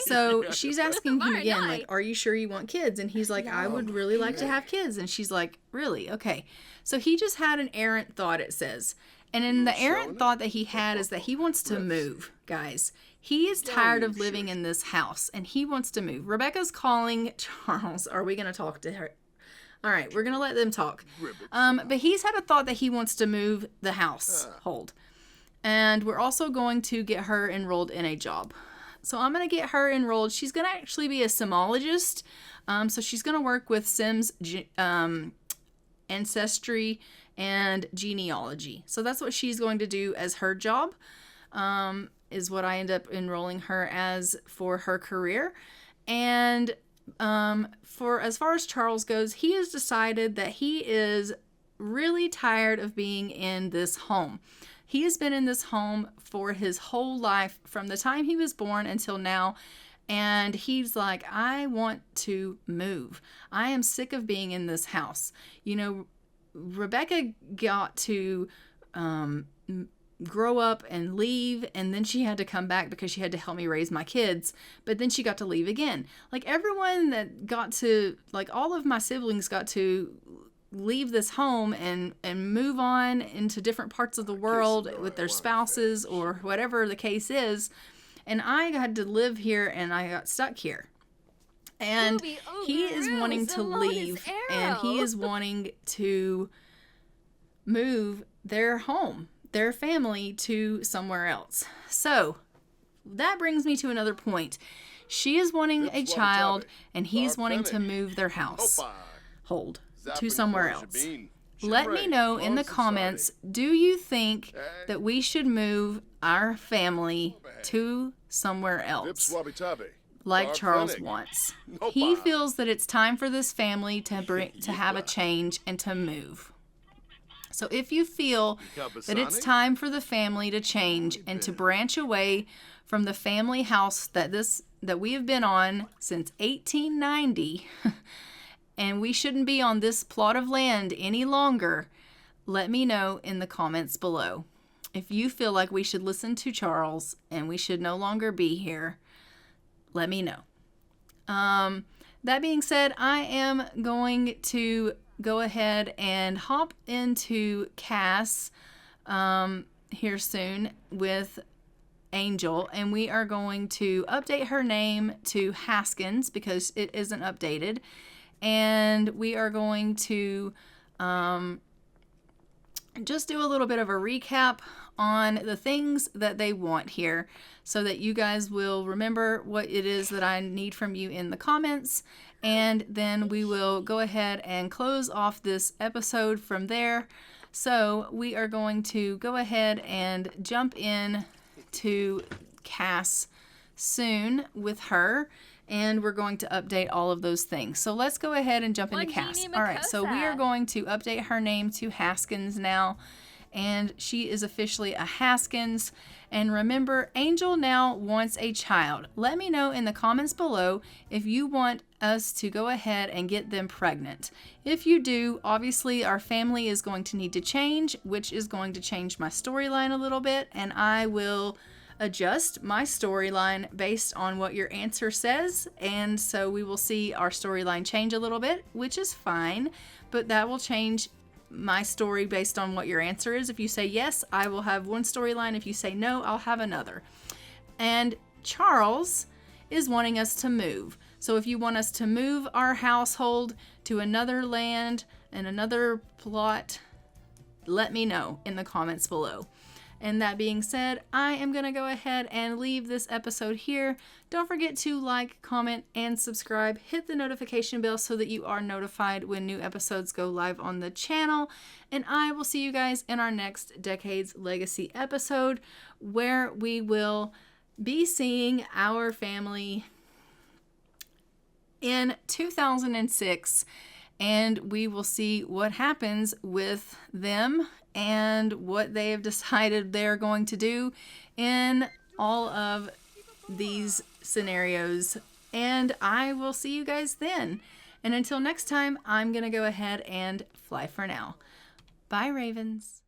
so she's asking him again, like, are you sure you want kids? And he's like, I would really like to have kids. And she's like, really? Okay. So he just had an errant thought, it says. And in the errant thought that he had is that he wants to move, guys. He is tired of living in this house and he wants to move. Rebecca's calling Charles. Are we going to talk to her? All right, we're going to let them talk. But he's had a thought that he wants to move the household. And we're also going to get her enrolled in a job. So I'm going to get her enrolled. She's going to actually be a simologist. So she's going to work with Sim's ancestry and genealogy. So that's what she's going to do as her job, is what I end up enrolling her as for her career. And for as far as Charles goes, he has decided that he is really tired of being in this home. He has been in this home for his whole life, from the time he was born until now. And he's like, I want to move. I am sick of being in this house. You know, Rebecca got to grow up and leave, and then she had to come back because she had to help me raise my kids, but then she got to leave again. Like, everyone that got to, like, all of my siblings got to leave this home and move on into different parts of the world with their spouses or whatever the case is, and I had to live here and I got stuck here. And he is wanting to leave, and he is wanting to move their home, their family, to somewhere else. So that brings me to another point. She is wanting a child, and he's wanting to move their household to somewhere else. Let me know in the comments, do you think that we should move our family to somewhere else, like Charles wants? He feels that it's time for this family to have a change and to move. So if you feel that it's time for the family to change and to branch away from the family house that we have been on since 1890, and we shouldn't be on this plot of land any longer, let me know in the comments below. If you feel like we should listen to Charles and we should no longer be here, let me know. That being said, I am going to go ahead and hop into Cass here soon with Angel, and we are going to update her name to Haskins because it isn't updated. And we are going to just do a little bit of a recap on the things that they want here so that you guys will remember what it is that I need from you in the comments. And then we will go ahead and close off this episode from there. So we are going to go ahead and jump in to Cass soon with her. And we're going to update all of those things. So let's go ahead and jump into Cass. All right, so we are going to update her name to Haskins now. And she is officially a Haskins. And remember, Angel now wants a child. Let me know in the comments below if you want us to go ahead and get them pregnant. If you do, obviously our family is going to need to change, which is going to change my storyline a little bit. And I will adjust my storyline based on what your answer says, and so we will see our storyline change a little bit, which is fine, but that will change my story based on what your answer is. If you say yes, I will have one storyline. If you say no, I'll have another. And Charles is wanting us to move. So if you want us to move our household to another land and another plot, let me know in the comments below. And that being said, I am going to go ahead and leave this episode here. Don't forget to like, comment, and subscribe. Hit the notification bell so that you are notified when new episodes go live on the channel. And I will see you guys in our next Decades Legacy episode, where we will be seeing our family in 2006, and we will see what happens with them and what they have decided they're going to do in all of these scenarios. And I will see you guys then. And until next time, I'm going to go ahead and fly for now. Bye, Ravens.